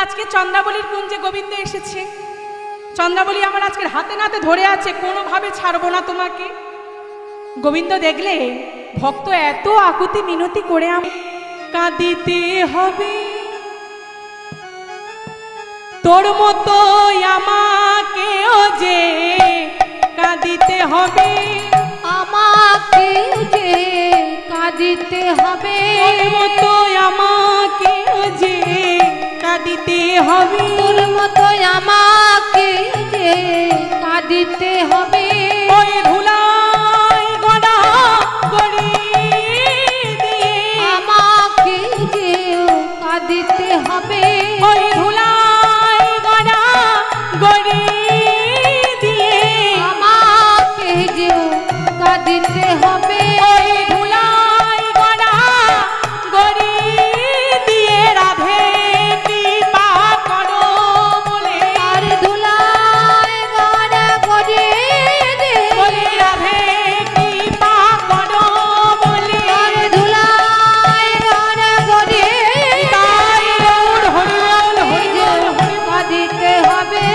আজকে চন্দ্রাবলীর কুঞ্জে গোবিন্দ এসেছে। চন্দ্রাবলী আমার আজকের হাতে নাতে ধরে আছে, কোনোভাবে ছাড়বো না তোমাকে। গোবিন্দ দেখলে ভক্ত এত আকুতি মিনতি করে কাঁদিতে হবে, তোর মতো আমাকেও যে কাঁদিতে হবে, আমাকেও যে কাঁদিতে হবে, তোর মতো আমাকেও যে কাঁদিতে হবে, তোর মতো আমাকেও যে কাঁদিতে হবে। ওই ধুলাই গড়া গড়ি দিয়ে আমাকেও যে কাঁদিতে হবে, ওই ধুলাই গড়া গড়ি দিয়ে আমাকে যে কাঁদিতে হবে, ওই ধুলাই গড়া গড়ি দিয়ে রাধে কৃপা করো বলে, আর ধুলায় গড়া গড়ে দে, বলে রাধে কৃপা করো বলে, আর ধুলায় গড়া গড়ে তাই গৌর হরিবল হরিবল হরিবল। কাঁদিতে হবে।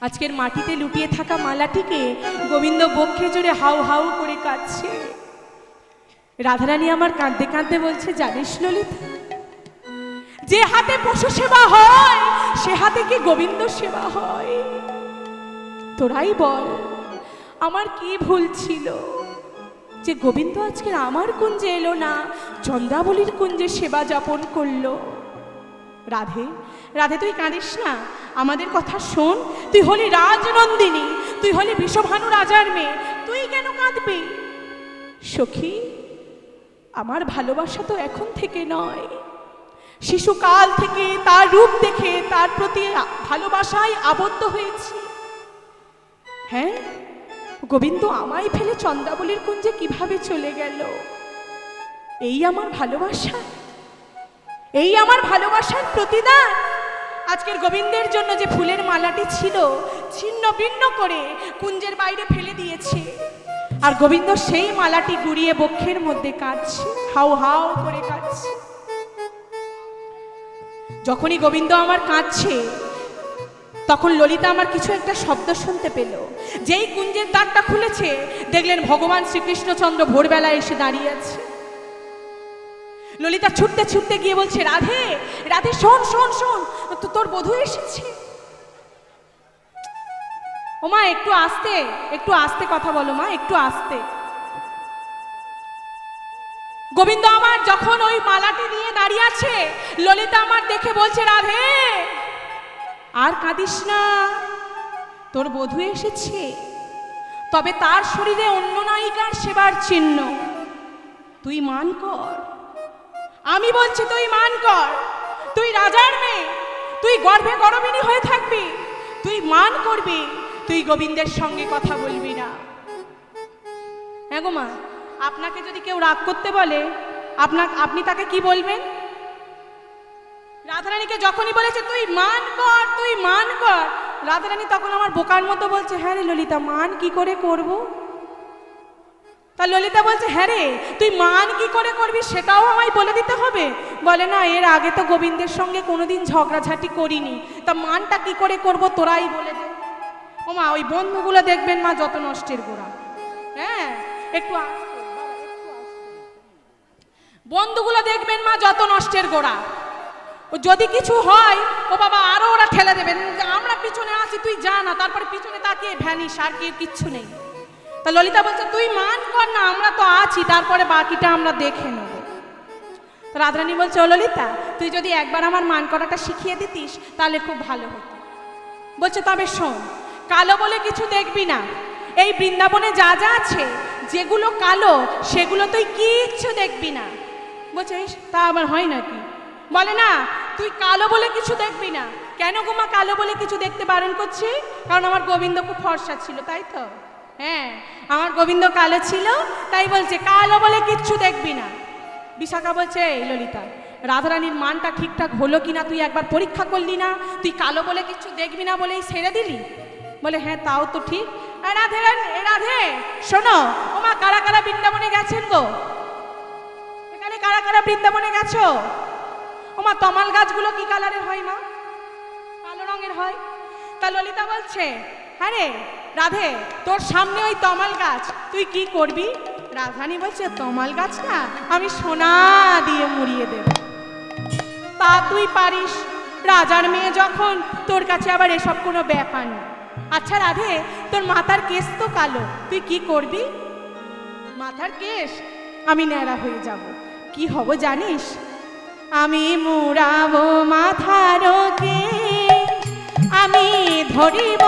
আজকের মাটিতে লুটিয়ে থাকা মালাটিকে গোবিন্দ বক্ষে জোরে হাউ হাউ করে কাঁদছে। রাধারানী আমার কাঁদতে কাঁদতে বলছে, জানিস ললিতা, যে হাতে পশু সেবা হয় সে হাতে কি গোবিন্দ সেবা হয়? তোরাই বল, আমার কি ভুল ছিল যে গোবিন্দ আজকের আমার কুঞ্জে এলো না, চন্দ্রাবলীর কুঞ্জে সেবা যাপন করলো। রাধে রাধে, তুই কাঁদিস না, আমাদের কথা শোন। তুই হলি রাজনন্দিনী, তুই হলি বিষভানু রাজার মেয়ে, তুই কেন কাঁদবি? সখী, আমার ভালোবাসা তো এখন থেকে নয়, শিশুকাল থেকে তার রূপ দেখে তার প্রতি ভালোবাসায় আবদ্ধ হয়েছি। হ্যাঁ, গোবিন্দ আমায় ফেলে চন্দ্রাবলীর কুঞ্জে কিভাবে চলে গেল? এই আমার ভালোবাসা, এই আমার ভালোবাসার প্রতিদান। আজকের গোবিন্দের জন্য যে ফুলের মালাটি ছিল ছিন্ন ভিন্ন করে কুঞ্জের বাইরে ফেলে দিয়েছে, আর গোবিন্দ সেই মালাটি গুড়িয়ে বক্ষের মধ্যে কাঁদছে, হাউ হাউ করে কাঁদছে। যখনই গোবিন্দ আমার কাঁদছে তখন ললিতা আমার কিছু একটা শব্দ শুনতে পেল। যেই কুঞ্জের দ্বারটা খুলেছে দেখলেন ভগবান শ্রীকৃষ্ণচন্দ্র ভোরবেলায় এসে দাঁড়িয়ে আছে। ললিতা ছুটতে ছুটতে গিয়ে বলছে, রাধে রাধে, শোন শোন শোন, তো তোর বধূ এসেছে। ও মা, একটু আস্তে কথা বলো মা, একটু আস্তে। গোবিন্দ আমার যখন ওই মালাটি নিয়ে দাঁড়িয়ে আছে, ললিতা আমার দেখে বলছে, রাধে আর কাঁদিস না, তোর বধূ এসেছে, তবে তার শরীরে অন্য নায়িকার সেবার চিহ্ন, তুই মান কর। আমি বলছি তুই মান কর, তুই রাজার মেয়ে, তুই গর্ভে গর্ভিণী হয়ে থাকবি, তুই মান করবি, তুই গোবিন্দের সঙ্গে কথা বলবি না। হ্যাঁ গো মা, আপনাকে যদি কেউ রাগ করতে বলে আপনি তাকে কি বলবেন? রাধারানীকে যখনই বলেছে তুই মান কর, তুই মান কর, রাধারানী তখন আমার বোকার মতো বলছে, হ্যাঁ রে ললিতা, মান কি করে করব? তা ললিতা বলছে, হ্যাঁ রে, তুই মান কি করে করবি সেটাও আমায় বলে দিতে হবে? বলে না, এর আগে তো গোবিন্দের সঙ্গে কোনোদিন ঝগড়াঝাটি করিনি, তা মানটা কি করে করব তোরাই বলে দে। ও মা, ওই বন্ধুগুলো দেখবেন মা যত নষ্টের গোড়া। হ্যাঁ, একটু আস্তে বাবা, একটু আস্তে। বন্ধুগুলো দেখবেন মা যত নষ্টের গোড়া, ও যদি কিছু হয় ও বাবা আরো ওরা ঠেলে দেবেন, আমরা পিছনে আছি তুই যা না, তারপরে পিছনে তাকিয়ে ভ্যানিশ, আর কেউ কিচ্ছু নেই। তা ললিতা বলছে, তুই মান কর না, আমরা তো আছি, তারপরে বাকিটা আমরা দেখে নেব। তো রাধারানী বলছে, ও ললিতা, তুই যদি একবার আমার মান করাটা শিখিয়ে দিতিস তাহলে খুব ভালো হতো। বলছে, তবে শোন, কালো বলে কিছু দেখবি না, এই বৃন্দাবনে যা যা আছে যেগুলো কালো সেগুলো তুই কিচ্ছু দেখবি না। বলছে, তা আবার হয় নাকি? বলে না, তুই কালো বলে কিছু দেখবি না। কেন গো মা, কালো বলে কিছু দেখতে বারণ করছি? কারণ আমার গোবিন্দ খুব ফর্সা ছিল, তাই তো? হ্যাঁ, আমার গোবিন্দ কালো ছিল, তাই বলছে কালো বলে কিচ্ছু দেখবি না। বিশাখা বলছে, এই ললিতা, রাধারানীর মানটা ঠিকঠাক হলো কিনা তুই একবার পরীক্ষা করলি না? তুই কালো বলে কিচ্ছু দেখবি না বলেই ছেড়ে দিলি? বলে, হ্যাঁ তাও তো ঠিক। রাধে রাধে, শোনো, ও মা, কারা কারা বৃন্দাবনে গেছেন গো? এখানে কারা কারা বৃন্দাবনে গেছো? ওমা তমাল গাছগুলো কি কালারের হয় মা? কালো রঙের হয়। তা ললিতা বলছে, হ্যাঁ রে রাধে, তোর সামনে ওই তমাল গাছ, তুই কি করবি? রাধারানী বলছে, তমাল গাছটা আমি সোনা দিয়ে মুড়িয়ে দেব। তা তুই পারিস, রাজার মেয়ে যখন, তোর কাছে আবার এসব কোনো ব্যাপার না। আচ্ছা রাধে, তোর মাথার কেস তো কালো, তুই কি করবি? মাথার কেশ আমি ন্যাড়া হয়ে যাব। কি হব জানিস? আমি মুড়াবো মাথার কেশ, আমি ধরিব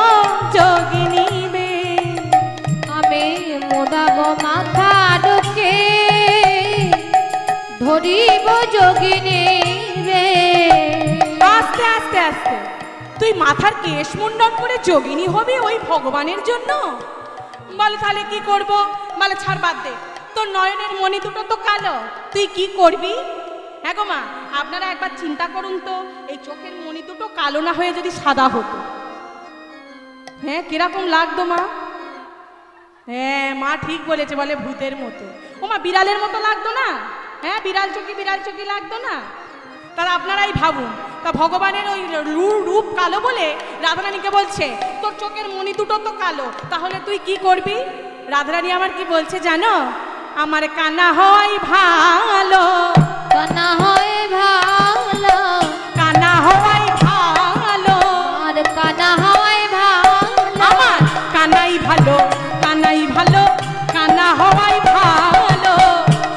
যোগিনী বে। আমি মোড়াব মাথার কেশ, ধরিব যোগিনী রে। আস্তে আস্তে আস্তে, তুই মাথার কেশ মুন্ডন করে যোগিনী হবি ওই ভগবানের জন্য? বলে তাহলে কি করব? বলে ছাড়, বাদ দে, তোর নয়নের মণি দুটো তো কালো, তুই কি করবি? হ্যাঁ গো মা, আপনারা একবার চিন্তা করুন তো, এই চোখের মণি দুটো কালো না হয়ে যদি সাদা হতো, হ্যাঁ কিরকম লাগতো মা? হ্যাঁ মা ঠিক বলেছে, বলে ভূতের মতো। ও মা, বিড়ালের মতো লাগতো না? হ্যাঁ বিড়াল চোখি লাগতো না? তাহলে আপনারাই ভাবুন, তা ভগবানের ওই রূপ কালো বলে রাধারানীকে বলছে তোর চোখের মণি দুটো তো কালো, তাহলে তুই কি করবি? রাধারানী আমার কি বলছে জানো? আমার কানা হয় ভালো, কানা হয় ভালো, কানা হয় ভালো, আর কানা হয় ভালো, আমার কানাই ভালো, কানাই ভালো, কানা হয় ভালো,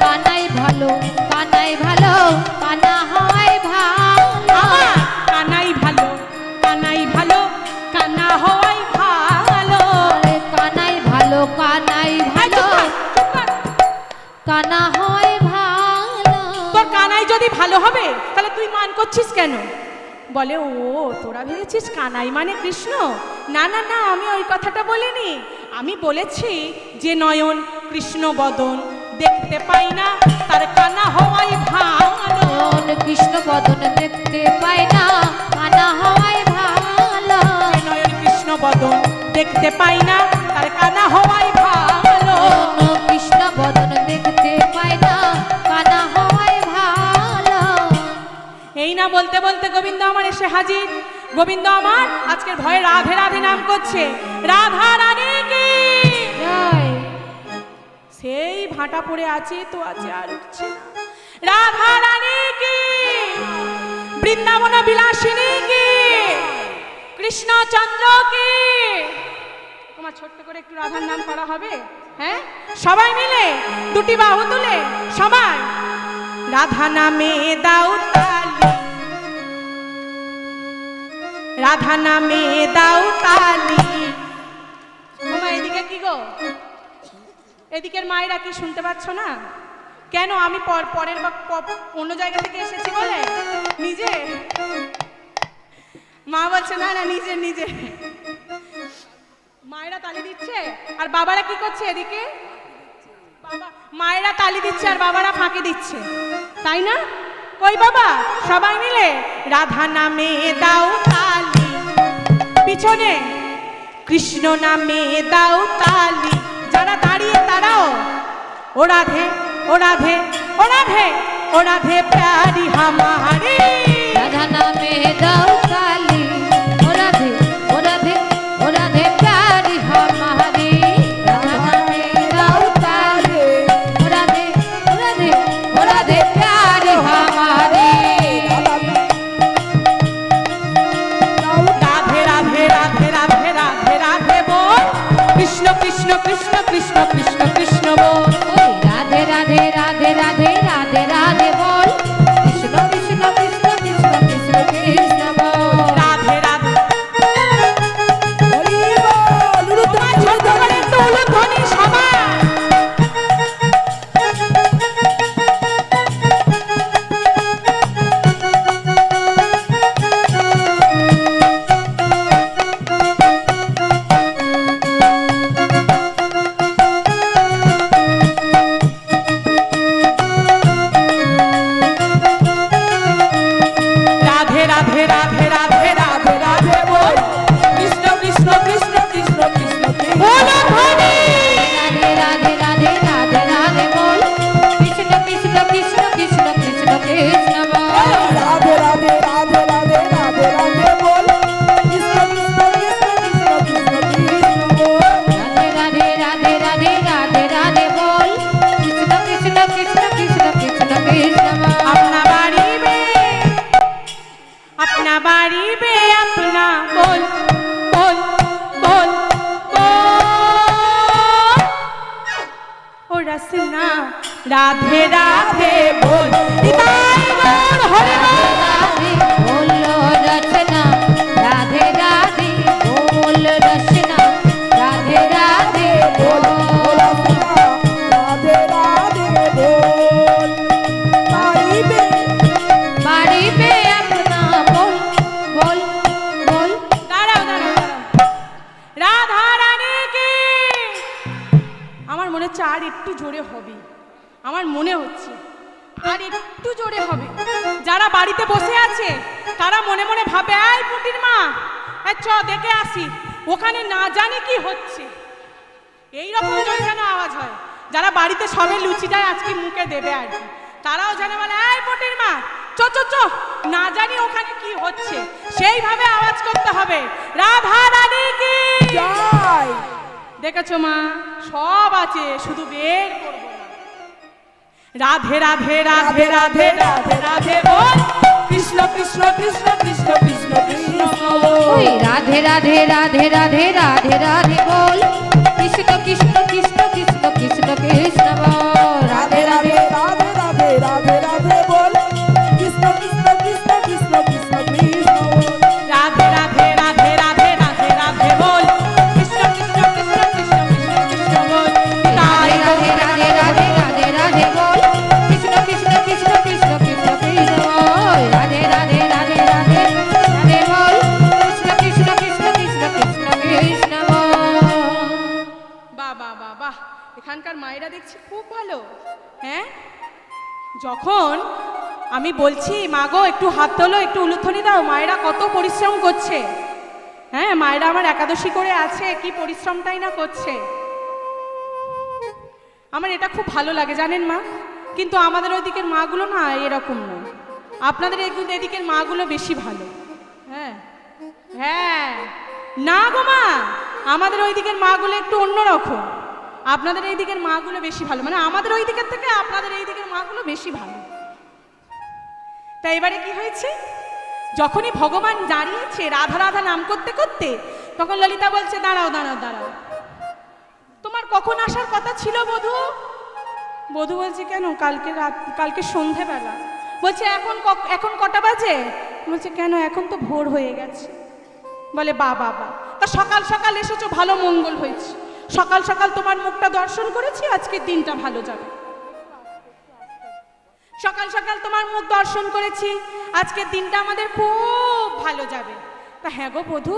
কানাই ভালো, কানাই ভালো, কানা হয় ভালো, আমার কানাই ভালো, কানাই ভালো, কানা হয় ভালো। আরে কানাই ভালো, কানাই এই ভালো, চুপ কর, কানা হয় ভালো। তোর কানাই যদি ভালো হবে তাহলে তুই মান করছিস কেন? বলে, ও তোরা ভেবেছিস কানাই মানে কৃষ্ণ? না না না, আমি ওই কথাটা বলিনি। আমি বলেছি যে নয়ন কৃষ্ণ বদন দেখতে পাই না, তার কানা হওয়াই ভালো। নয়ন কৃষ্ণ বদন দেখতে পাই না, কানা হয় ভালো। যে নয়ন কৃষ্ণ বদন দেখতে পাই না, তার কানা হওয়াই ভালো। নয়ন কৃষ্ণ বদন দেখতে পাই না, কানা হয় ভালো। এই না বলতে বলতে গোবিন্দ আমার এসে হাজির। গোবিন্দ আমার আজকের ভয়ে রাধে রাধে নাম করছে, রাধা রানী কি জয়। সেই ভাটা পড়ে আছে তো আছে, আর উঠছে না। রাধা রানী কি, বৃন্দাবন বিলাসিনী কি, কৃষ্ণচন্দ্র কি। তোমার ছোট্ট করে একটু রাধার নাম করা হবে? হ্যাঁ সবাই মিলে দুটি বাহু তুলে সবাই রাধা নামে দাও তালি, রাধা নামে দাও তালি। তোমার এদিকে কি গো, এদিকের মায়েরা কি শুনতে পাচ্ছ না? কেন আমি পরের অন্য জায়গা থেকে এসেছি বলে নিজে মা বলছে না না, নিজে নিজে মায়েরা তালি দিচ্ছে আর বাবারা কি করছে এদিকে? বাবা মায়েরা তালি দিচ্ছে আর বাবারা ফাঁকি দিচ্ছে, তাই না? কই বাবা, সবাই মিলে রাধা নামে দাও তালি, পিছনে কৃষ্ণ নামে দাও তালি। যারা দাঁড়িয়ে তারাও ও রাধে, ও রাধে, ও রাধে, ও রাধে প্যারি হামারি। রাধা নামে দাও তালি, ও রাধে, ও রাধে, ও রাধে প্যারি হামারি। রাধা নামে দাও তালি, ও রাধে, ও রাধে, ও রাধে প্যারি হামারি। রাধে রাধে রাধে রাধে রাধে রাধে বল, কৃষ্ণ কৃষ্ণ কৃষ্ণ কৃষ্ণ কৃষ্ণ কৃষ্ণ বল। ওই রাধে রাধে রাধে রাধে রাধে রাধে বল, কৃষ্ণ কৃষ্ণ কৃষ্ণ কৃষ্ণ কৃষ্ণ কৃষ্ণ বল। রাধে রাধে তোমার ছোট্ট করে একটু উলুধ্বনি সবাই। রাধে রাধে রাধে রাধে রাধে রাধে বল, কৃষ্ণ কৃষ্ণ কৃষ্ণ কৃষ্ণ কৃষ্ণ কৃষ্ণ। উলুধ্বনি। রাধে রাধে রাধে রাধে রাধে বল, কৃষ্ণ কৃষ্ণ কৃষ্ণ কৃষ্ণ কৃষ্ণ কৃষ্ণ বল। রাধে রাধে রাধে বল নিতাই গৌর হরি বল। রাধে বল রচনা রাধে রাধে বল রচনা রাধে রাধে বল রাধে রাধে বল পাইবে বাড়িবে আপনা বল বল বল দাঁড়াও দাঁড়াও দাঁড়াও। রাধা রানী কি আমার মনে হচ্ছে আর একটু জোরে হবে, আমার মনে হচ্ছে আর একটু জোরে হবে। যারা বাড়িতে বসে আছে তারা মনে মনে ভাবে এই পুটির মা চ দেখে আসি ওখানে না জানি কি হচ্ছে, এইরকম জোরে যেন আওয়াজ হয়। যারা বাড়িতে সবে লুচিটা আজকে মুখে দেবে আর কি, তারাও জানে বলে এই পুটির মা চ চ চ না জানি ওখানে কি হচ্ছে, সেইভাবে আওয়াজ করতে হবে। রাধা রানী কি জয় দেখেছো মা সব আছে, শুধু বের করবো না। রাধে রাধে রাধে রাধে রাধে রাধে বল কৃষ্ণ কৃষ্ণ কৃষ্ণ কৃষ্ণ কৃষ্ণ কৃষ্ণ ওই রাধে রাধে রাধে রাধে রাধে রাধে বল কৃষ্ণ কৃষ্ণ কৃষ্ণ কৃষ্ণ কৃষ্ণ কৃষ্ণ বল রাধে রাধে রাধে রাধে রাধে রাধে বল কৃষ্ণ কৃষ্ণ কৃষ্ণ কৃষ্ণ কৃষ্ণ কৃষ্ণ বল রাধে রাধে রাধে রাধে রাধে রাধে বল কৃষ্ণ কৃষ্ণ কৃষ্ণ কৃষ্ণ কৃষ্ণ কৃষ্ণ বল তাই রাধে রাধে রাধে রাধে রাধে বল কৃষ্ণ কৃষ্ণ কৃষ্ণ কৃষ্ণ কৃষ্ণ কৃষ্ণ বল রাধে রাধে রাধে রাধে রাধে বল কৃষ্ণ কৃষ্ণ কৃষ্ণ কৃষ্ণ কৃষ্ণ কৃষ্ণ বল বাহ বাহ বাহ বাহ, এখানকার মায়েরা দেখছি খুব ভালো। হ্যাঁ, যখন আমি বলছি মা গো একটু হাত তোলো একটু উলুধ্বনি দাও, মায়েরা কত পরিশ্রম করছে। হ্যাঁ, মায়েরা আমার একাদশী করে আছে, কি পরিশ্রমটাই না করছে। আমার এটা খুব ভালো লাগে জানেন মা, কিন্তু আমাদের ওইদিকের মাগুলো না এরকম নয়, আপনাদের এদিকের মাগুলো বেশি ভালো। হ্যাঁ হ্যাঁ, না গো মা, আমাদের ওই দিকের মাগুলো একটু অন্যরকম, আপনাদের এই দিকের মাগুলো বেশি ভালো, মানে আমাদের ওই দিকের থেকে আপনাদের এই দিকের মাগুলো বেশি ভালো। তা এবারে কি হয়েছে, যখনই ভগবান দাঁড়িয়েছে রাধা রাধা নাম করতে করতে, তখন ললিতা বলছে দাঁড়াও দাঁড়াও দাঁড়াও, তোমার কখন আসার কথা ছিল বধূ? বধূ বলছে কেন, কালকে সন্ধেবেলা। বলছে এখন কটা বাজে? বলছে কেন, এখন তো ভোর হয়ে গেছে। বলে বা বাবা, তা সকাল সকাল এসেছো, ভালো মঙ্গল হয়েছে, সকাল সকাল তোমার মুখটা দর্শন করেছি, আজকের দিনটা ভালো যাবে। সকাল সকাল তোমার মুখ দর্শন করেছি, আজকের দিনটা আমাদের খুব ভালো যাবে। তা হ্যাঁ গো বধূ,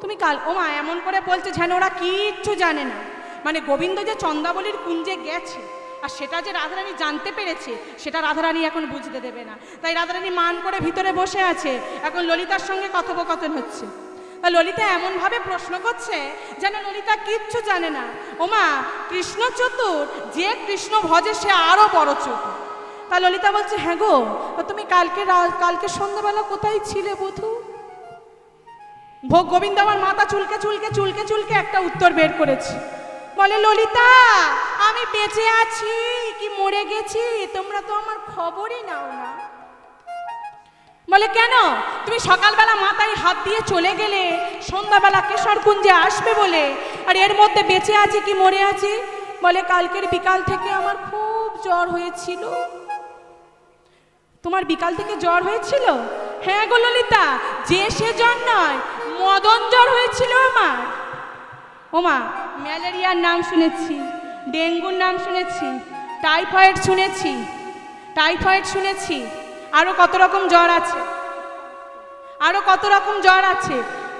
তুমি কাল, ও মা এমন করে বলছে যেন ওরা কিচ্ছু জানে না, মানে গোবিন্দ যে চন্দ্রাবলীর কুঞ্জে গেছে আর সেটা যে রাধারানী জানতে পেরেছে সেটা রাধারানী এখন বুঝতে দেবে না, তাই রাধারানী মান করে ভিতরে বসে আছে, এখন ললিতার সঙ্গে কথোপকথন হচ্ছে। তা ললিতা এমনভাবে প্রশ্ন করছে যেন ললিতা কিচ্ছু জানে না। ওমা কৃষ্ণ চতুর, যে কৃষ্ণ ভজে সে আরো বড় চতুর। তা ললিতা বলছে হ্যাঁ গো, তুমি কালকে সন্ধ্যাবেলা কোথায় ছিলে বধূ? ভোগ গোবিন্দ আমার মাথা চুলকে চুলকে চুলকে চুলকে একটা উত্তর বের করেছে। বলে ললিতা, আমি বেঁচে আছি কি মরে গেছি তোমরা তো আমার খবরই নাও না। বলে কেন, তুমি সকালবেলা মাথায় হাত দিয়ে চলে গেলে সন্ধ্যাবেলা কেশরকুঞ্জে আসবে বলে, আর এর মধ্যে বেঁচে আছি কি মরে আছি? বলে কালকের বিকাল থেকে আমার খুব জ্বর হয়েছিল। তোমার বিকাল থেকে জ্বর হয়েছিল? হ্যাঁ গো ললিতা, যে সে জ্বর নয়, মদন জ্বর হয়েছিল আমার। ওমা ম্যালেরিয়ার নাম শুনেছি, ডেঙ্গুর নাম শুনেছি, টাইফয়েড শুনেছি, আরো কত রকম জ্বর আছে,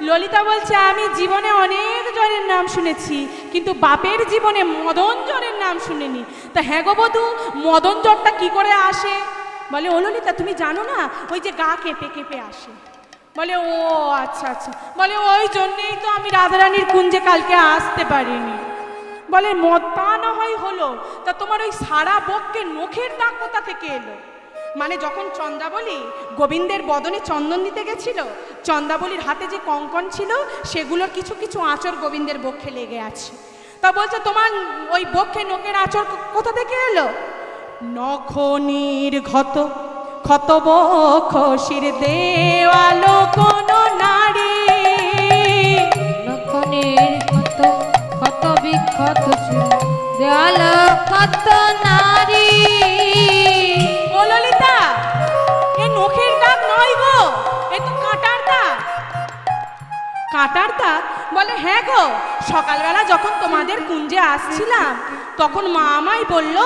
ললিতা বলছে আমি জীবনে অনেক জ্বরের নাম শুনেছি, কিন্তু বাপের জীবনে মদন জ্বরের নাম শুনিনি। তা হ্যাঁ গো বধূ, মদন জ্বরটা কি করে আসে? বলে ও ললিতা, তুমি জানো না, ওই যে গা কেঁপে কেঁপে আসে। বলে ও আচ্ছা আচ্ছা, বলে ওই জন্যেই তো আমি রাধারানীর কুঞ্জে কালকে আসতে পারিনি। বলে তা না হয় হলো, তা তোমার ওই সারা বক্ষে নখের দাগ কোথা থেকে এলো? মানে যখন চন্দ্রাবলী গোবিন্দের বদনে চন্দন দিতে গেছিল, চন্দ্রাবলীর হাতে যে কঙ্কন ছিল সেগুলোর কিছু কিছু আঁচড় গোবিন্দের বক্ষে লেগে আছে। তা বলছে তোমার ওই বক্ষে নখের আঁচড় কোথা থেকে এলো? নখ নির্ঘত ক্ষত বক্ষ শির দেওয়ালো কোন নারী, লক্ষণের ক্ষত ক্ষত বিক্ষত দেয়াল কত নারী। ও ললিতা, এ নখের দাগ নয় গো, এ তো কাঁটার দাগ। কাঁটার দাগ? বলে হ্যাঁ গো, সকালবেলা যখন তোমাদের কুঞ্জে আসছিলাম তখন মা আমায় বলল,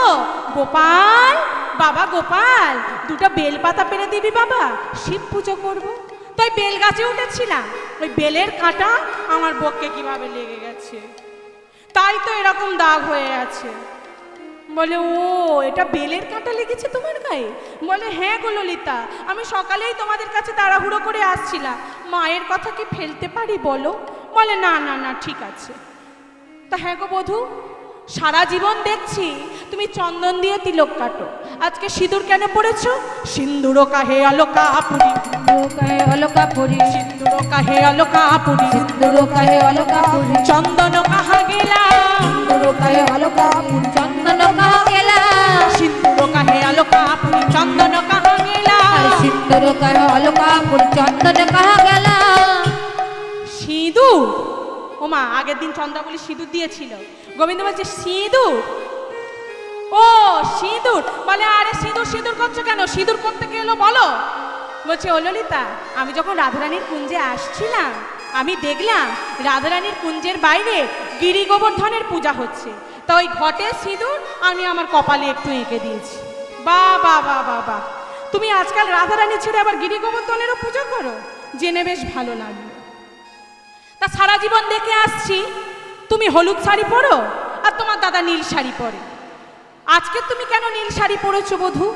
গোপাল বাবা গোপাল, দুটো বেলপাতা পেরে দিবি বাবা, শিব পুজো করবো। তাই বেল গাছে উঠেছিলাম, ওই বেলের কাঁটা আমার বক্ষে কিভাবে লেগে গেছে, তাই তো এরকম দাগ হয়ে আছে। বলে ও, এটা বেলের কাঁটা লেগেছে তোমার গায়ে? বলে হ্যাঁ গো ললিতা, আমি সকালেই তোমাদের কাছে তাড়াহুড়ো করে আসছিলাম, মায়ের কথা কি ফেলতে পারি বলো? বলে না না না, ঠিক আছে। তা হ্যাঁ গো বধূ, সারা জীবন দেখছি তুমি চন্দন দিয়ে তিলক কাটো, আজকে সিঁদুর কেন পড়েছো? সিন্দুর কাহে আলোকা পুরি, কাহে অলকা পুরি, সিন্দুর কাহে আলোকা পুরি, সিন্দুর কাহে অলকা পুরি, চন্দন কাহা গেলা, সিন্দুর কাহে অলকা পুরি, চন্দন কাহা গেলা, সিন্দুর কাহে আলোকা পুরি, চন্দন কাহা গেলা। সিন্দুর কাহে অলকা পুরি, চন্দন কাহা গেলা। সিঁদুর? ও মা, আগের দিন চন্দ্রাবলী সিঁদুর দিয়েছিল, গোবিন্দ বলছে সিঁদুর? ও সিঁদুর? বলে আরে সিঁদুর সিঁদুর করছো কেন, সিঁদুর করতে গেলো বলো। বলছে ও ললিতা, আমি যখন রাধারানীর কুঞ্জে আসছিলাম আমি দেখলাম রাধারানীর কুঞ্জের বাইরে গিরি গোবর্ধনের পূজা হচ্ছে, তা ওই ঘটে সিঁদুর আমি আমার কপালে একটু এঁকে দিয়েছি। বা বা বা বা বা, তুমি আজকাল রাধারানী ছেড়ে আবার গিরি গোবর্ধনেরও পূজা করো, জেনে বেশ ভালো লাগলো। তা সারা জীবন দেখে আসছি তুমি হলুদ শাড়ি পরো আর তোমার দাদা নীল শাড়ি পরে, আজকে তুমি কেন নীল শাড়ি পরেছো বধূ?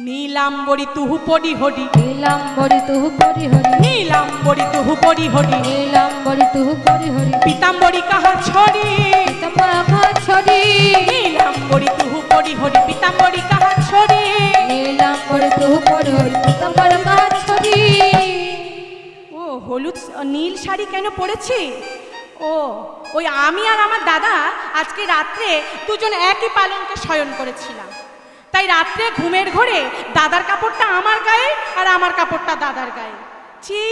নীলাম্বরী তুহু পরি হরি, নীলাম্বরী তুহু পরি হরি, নীলাম্বরী তুহু পরি হরি, নীলাম্বরী তুহু পরি হরি, পীতাম্বরী কাহা ছড়ি, পিতাম্বর কাহা ছড়ি, নীলাম্বরী তুহু পরি হরি, পীতাম্বরী কাহা ছড়ি। নীলাম্বরী তুহু পরি হরি, পিতাম্বর কাহা ছড়ি। ও হলুদ নীল শাড়ি কেন পরেছি? ও ওই আমি আর আমার দাদা আজকে রাত্রে দুজন একই পালঙ্কে শয়ন করেছিলাম, তাই রাত্রে ঘুমের ঘোরে দাদার কাপড়টা আমার গায়ে আর আমার কাপড়টা দাদার গায়ে। ছি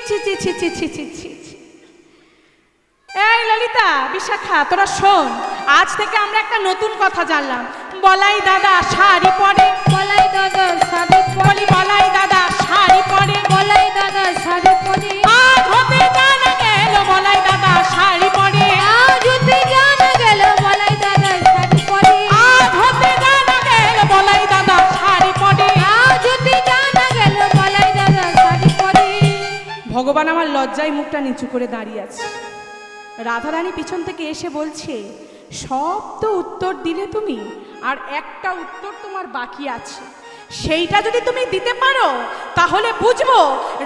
ছি ছি ছি ছি ছি ছি ছি ছি। এই ললিতা বিশাখা, তোরা শোন, আজ থেকে আমরা একটা নতুন কথা জানলাম, বলাই দাদা শাড়ি পরে, বলাই দাদা শাড়ি পরে, বলি বলাই দাদা শাড়ি পরে, বলাই দাদা শাড়ি পরে, আজ হতে জানা গেল বলাই দাদা শাড়ি পরে, আজ হতে জানা গেল বলাই দাদা শাড়ি পরে, আজ হতে জানা গেল বলাই দাদা শাড়ি পরে। আজ হতে জানা গেল বলাই দাদা শাড়ি পরে। ভগবান আমার লজ্জায় মুখটা নিচু করে দাঁড়িয়ে আছে। রাধারানী পিছন থেকে এসে বলছে, সব তো উত্তর দিলে তুমি, আর একটা উত্তর তোমার বাকি আছে, সেইটা যদি তুমি দিতে পারো তাহলে বুঝবো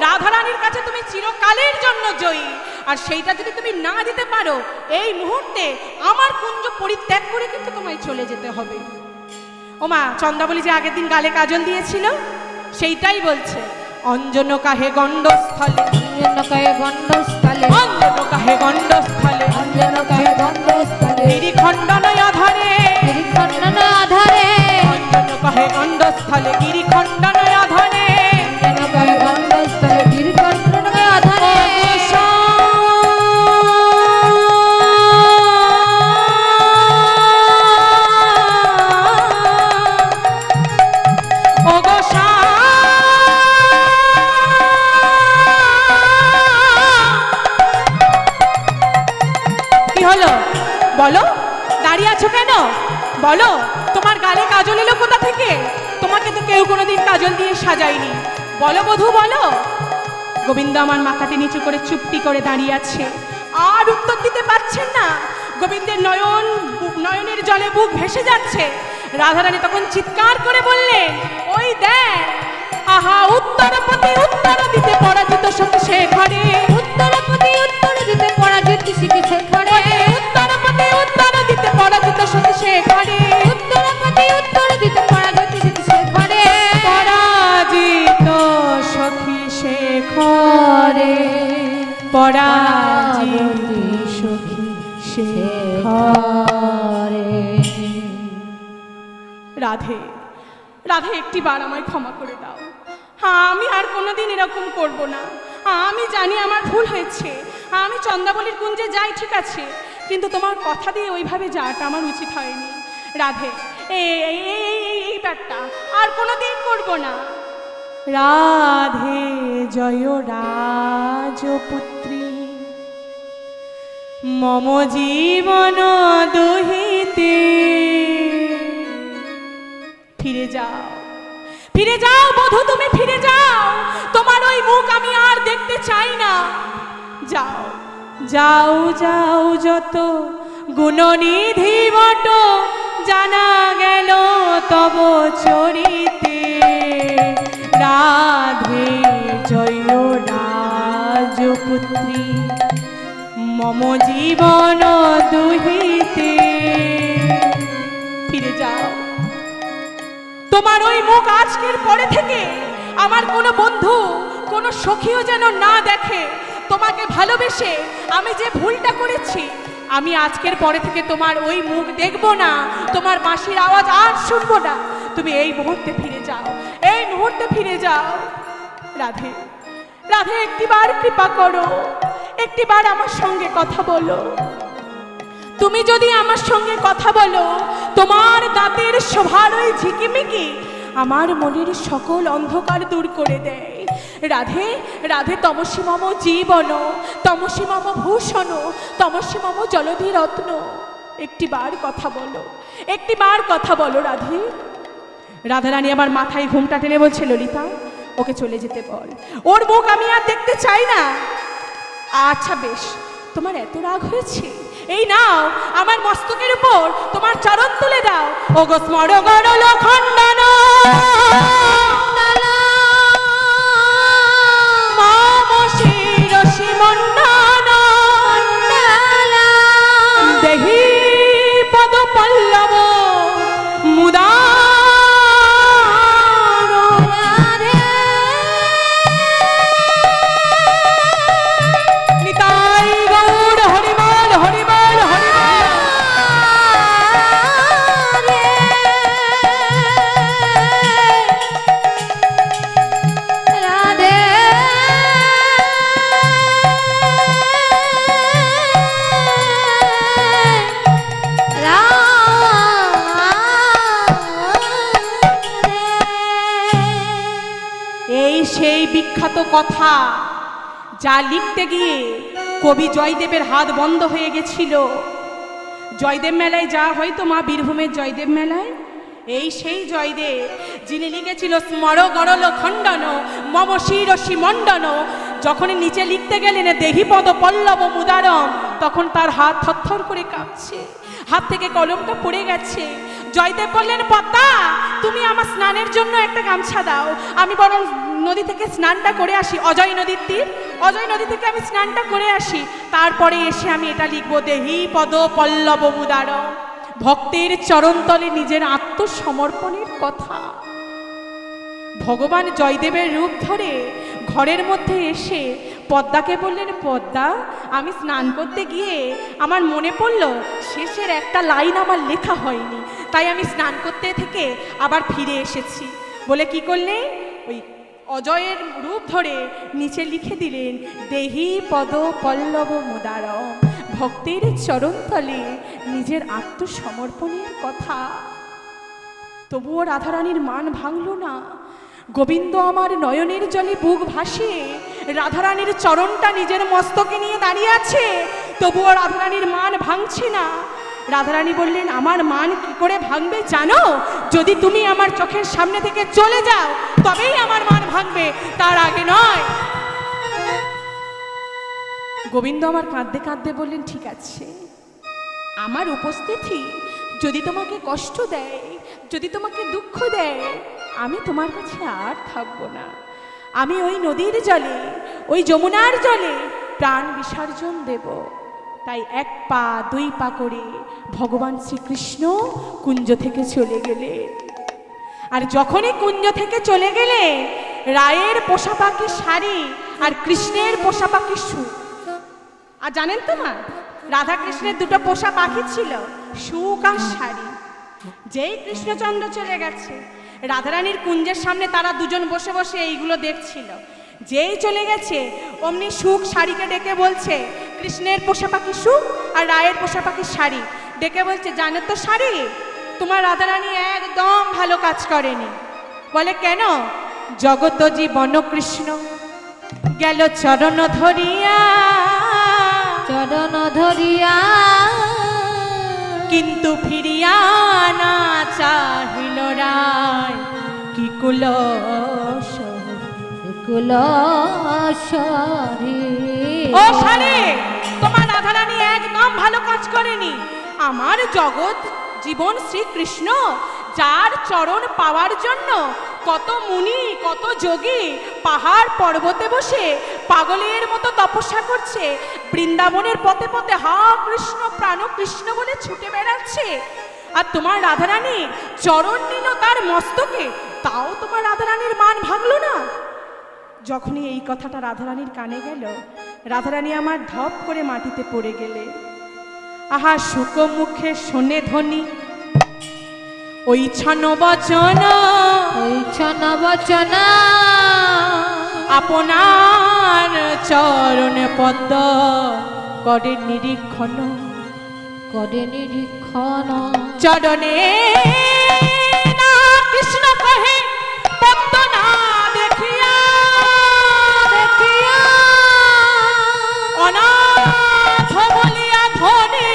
রাধারানীর কাছে তুমি চিরকালের জন্য জয়ী, আর সেইটা যদি তুমি না দিতে পারো এই মুহূর্তে আমার কুঞ্জ পরিত্যাগ করে কিন্তু তোমায় চলে যেতে হবে। ওমা, চন্দ্রাবলী যে আগের দিন গালে কাজল দিয়েছিল সেইটাই বলছে, অঞ্জন কাহে গণ্ডস্থলে, অঞ্জন কাহে গণ্ডস্থলে, অঞ্জন কাহে গণ্ডস্থলে, অঞ্জন কাহে গণ্ডস্থলে, গিরিখণ্ডন আধারে, গিরিখণ্ডন আধারে, অঞ্জন কাহে গণ্ডস্থলে, গিরিখণ্ডন আধারে। অঞ্জন কাহে গণ্ডস্থলে, গিরিখণ্ডন আধারে। ও গোসা, কি হলো বলো, দাঁড়িয়ে আছো কেন? বলো, তোমার গালে কাজল এলো কোথা থেকে? তোমাকে তো কেউ কোনোদিন কাজল দিয়ে সাজায়নি, বলো বধূ বলো। গোবিন্দ আমার মাথাটি নিচু করে চুপটি করে দাঁড়িয়ে আছে, আর উত্তর দিতে পারছেন না। গোবিন্দের নয়নের জলে বুক ভেসে যাচ্ছে। রাধারানী তখন চিৎকার করে বললেন, ওই দেখ, আহা উত্তরপতি উত্তর দিতে পরাজিত সখী সে ঘরে, উত্তরপতি উত্তর দিতে পরাজিত শিখেছে ঘরে, উত্তরপতি উত্তর দিতে পরাজিত সখী সে ঘরে, উত্তরপতি উত্তর দিতে পরাজিত শিখেছে ঘরে, পরাজিত সখী সে ঘরে, পরাজিত সখী সে ঘরে। রাধে রাধে, একটিবার আমায় ক্ষমা করে দাও, হ্যাঁ আমি আর কোনোদিন এরকম করব না। আমি জানি আমার ভুল হয়েছে, আমি চন্দ্রাবলীর কুঞ্জে যাই ঠিক আছে, কিন্তু তোমার কথা দিয়ে ওইভাবে যাওয়াটা আমার উচিত হয়নি। রাধে, এই ব্যাপারটা আর কোনোদিন করবো না। রাধে জয় রাজপুত্রী মম জীবন দুহিতে। ফিরে যাও, ফিরে যাও বধূ, তুমি ফিরে যাও। তোমার ওই মুখ আমি আর দেখতে চাই না। যাও যাও যাও, যত গুণনিধি বট জানা গেল তব চরিতে। রাধে জয় রাজপুত্রী মম জীবন দুহিতে। ফিরে যাও। তোমার ওই মুখ আজকের পরে থেকে আমার কোনো বন্ধু, কোনো সখীও যেন না দেখে। তোমাকে ভালোবেসে আমি যে ভুলটা করেছি, আমি আজকের পরে থেকে তোমার ওই মুখ দেখব না, তোমার বাঁশির আওয়াজ আর শুনবো না। তুমি এই মুহূর্তে ফিরে যাও, এই মুহূর্তে ফিরে যাও। রাধে, রাধে, একটিবার কৃপা করো, একটিবার আমার সঙ্গে কথা বলো। তুমি যদি আমার সঙ্গে কথা বলো, তোমার দাঁতের শোভার ওই ঝিকিমিকি আমার মনের সকল অন্ধকার দূর করে দেয়। রাধে, রাধে, তমসী মম জীবন, তমসী মম ভূষণ, তমসী মম জলধি রত্ন। একটিবার কথা বলো, একটিবার কথা বলো রাধে। রাধারানী আমার মাথায় ঘুমটা টেনে বলছে, ললিতা ওকে চলে যেতে বল, ওর মুখ আমি আর দেখতে চাই না। আচ্ছা বেশ, তোমার এত রাগ হয়েছে, এই নাও আমার মস্তকের উপর তোমার চরণ তুলে দাও। ও গো স্মর গরল খণ্ডন মম শিরসি মণ্ডন দেহি পদ পল্লব মুদা। সেই বিখ্যাত কথা যা লিখতে গিয়ে কবি জয়দেবের হাত বন্ধ হয়ে গেছিল। জয়দেব মেলায় যা হয়তো মা বীরভূমের জয়দেব মেলায়, এই সেই জয়দেব যিনি লিখেছিল স্মর গরল খণ্ডন মম শিরসি মণ্ডন। যখন নিচে লিখতে গেলেন দেহি পদ পল্লব মুদারম, তখন তার হাত থরথর করে কাঁপছে, হাত থেকে কলমটা পড়ে গেছে। জয়দেব বললেন, পদ্মা তুমি আমার স্নানের জন্য একটা গামছা দাও, আমি বরং নদী থেকে স্নানটা করে আসি। অজয় নদীর তীর, অজয় নদী থেকে আমি স্নানটা করে আসি, তারপরে এসে আমি এটা লিখবো দেহি পদ পল্লব মুদারম। ভক্তের চরণতলে নিজের আত্মসমর্পণের কথা। ভগবান জয়দেবের রূপ ধরে ঘরের মধ্যে এসে পদ্মাকে বললেন, পদ্মা আমি স্নান করতে গিয়ে আমার মনে পড়লো শেষের একটা লাইন আমার লেখা হয়নি, তাই আমি স্নান করতে থেকে আবার ফিরে এসেছি। বলে কি করলে, ওই অজয়ের রূপ ধরে নিচে লিখে দিলেন দেহি পদ পল্লব মুদারম। ভক্তের চরণতলে নিজের আত্মসমর্পণের কথা। তবুও রাধারানীর মান ভাঙল না। গোবিন্দ আমার নয়নের জলে বুক ভাসিয়ে রাধারানীর চরণটা নিজের মস্তকে নিয়ে দাঁড়িয়ে আছে, তবুও রাধারানীর মান ভাঙছে না। রাধারানী বললেন, আমার মান কি করে ভাঙবে জানো? যদি তুমি আমার চোখের সামনে থেকে চলে যাও তবেই আমার মান ভাঙবে, তার আগে নয়। গোবিন্দ আমার কাঁদতে কাঁদতে বললেন, ঠিক আছে, আমার উপস্থিতি যদি তোমাকে কষ্ট দেয়, যদি তোমাকে দুঃখ দেয়, আমি তোমার কাছে আর থাকবো না। আমি ওই নদীর জলে, ওই যমুনার জলে প্রাণ বিসর্জন দেব। তাই এক পা দুই পা করে ভগবান শ্রীকৃষ্ণ কুঞ্জ থেকে চলে গেলেন। আর যখনই কুঞ্জ থেকে চলে গেলেন, রায়ের পোষা পাখি শাড়ি আর কৃষ্ণের পোষা পাখি সুখ। আর জানেন তো মা, রাধা কৃষ্ণের দুটো পোষা পাখি ছিল, সুখ আর শাড়ি। যেই কৃষ্ণচন্দ্র চলে গেছে, রাধারানীর কুঞ্জের সামনে তারা দুজন বসে বসে এইগুলো দেখছিল। যেই চলে গেছে অমনি সুখ শাড়িকে ডেকে বলছে, কৃষ্ণের পোষা পাখি সুখ আর রায়ের পোষা পাখির শাড়ি, ডেকে বলছে জানো তো শাড়ি, তোমার রাধারানী একদম ভালো কাজ করেনি। বলে কেন? জগত জীবন কৃষ্ণ গেল চরণ ধরিয়া, চরণ ধরিয়া কিন্তু ফিরিয়া না চাহিল রায় কি কুলস। কুলসরি ও শাড়ি, তোমার রাধারানী একদম ভালো কাজ করেনি। আমার জগৎ জীবন শ্রীকৃষ্ণ, যার চরণ পাওয়ার জন্য কত মুনি কত যোগী পাহাড় পর্বতে বসে পাগলের মতো তপস্যা করছে, বৃন্দাবনের পথে পথে হা কৃষ্ণ প্রাণ কৃষ্ণ বলে ছুটে বেড়াচ্ছে, আর তোমার রাধারানী চরণ নিল তার মস্তকে, তাও তোমার রাধারানীর মান ভাগলো না। যখনই এই কথাটা রাধারানীর কানে গেল, রাধারানী আমার ধপ করে মাটিতে পড়ে গেলে। আহা শুক মুখে শোনে ধ্বনি ওই ছন বচন, ওই ছন বচন আপনার চরণ পদ্ম করে নিরীক্ষণ, করে নিরীক্ষণ। চরণে না কৃষ্ণ কহে পদ্ম না দেখিয়া, দেখিয়া অনাথ বলিয়া ধনে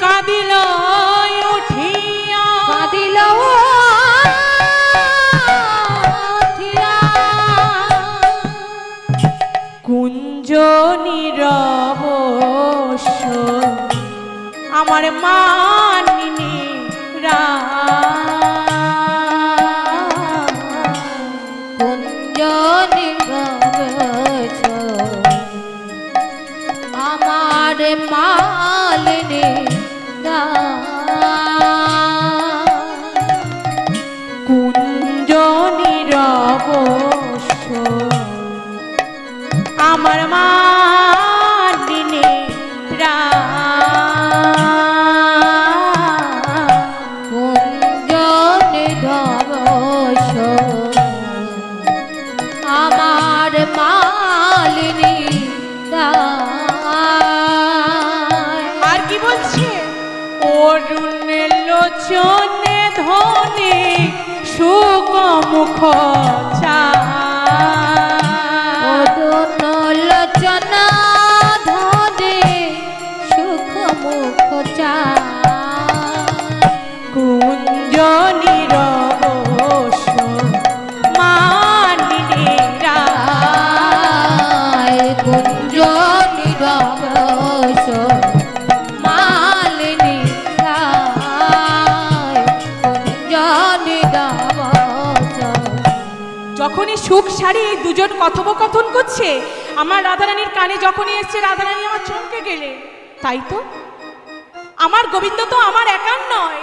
কাঁদিল উঠিয়া, কাঁদিল উঠিয়া। কুঞ্জ নীরবশ আমার মানিনী কুঞ্জ নিগমেছ আমার মালিনী কুঞ্জ নীরবশ আমার মানিনী কুঞ্জ নিগমেছ আমার মালিনী আর কি বলছে? অরুণ লোচনে ধনে সুগমুখ লোচনা ধনে সুখ মুখ চা কুঞ্জ নীরবশ মানিনীরা কুঞ্জ নিগমস মালিনী কুঞ্জ নিগমস। যখনই সুখ শাড়ি এই দুজন কথোপকথন করছে, আমার রাধারানীর কানে যখনই এসছে, রাধারানী আমার চমকে গেলে। তাই তো আমার গোবিন্দ তো আমার একার নয়,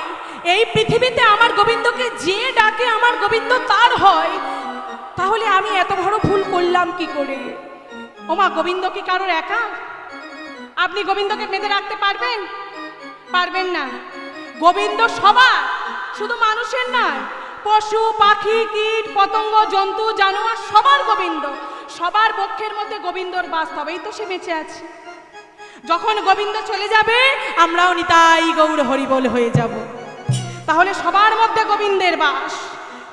এই পৃথিবীতে আমার গোবিন্দকে যে ডাকে আমার গোবিন্দ তার হয়। তাহলে আমি এত বড় ভুল করলাম কি করে? ওমা, গোবিন্দ কি কারোর একা? আপনি গোবিন্দকে বেঁধে রাখতে পারবেন? পারবেন না। গোবিন্দ সবার, শুধু মানুষের নয়, পশু পাখি কীট পতঙ্গ জন্তু জানোয়ার সবার গোবিন্দ। সবার বক্ষের মধ্যে গোবিন্দর বাস, তবেই তো সে বেঁচে আছে। যখন গোবিন্দ চলে যাবে, আমরাও নিতাই গৌর হরিবোল হয়ে যাব। তাহলে সবার মধ্যে গোবিন্দের বাস।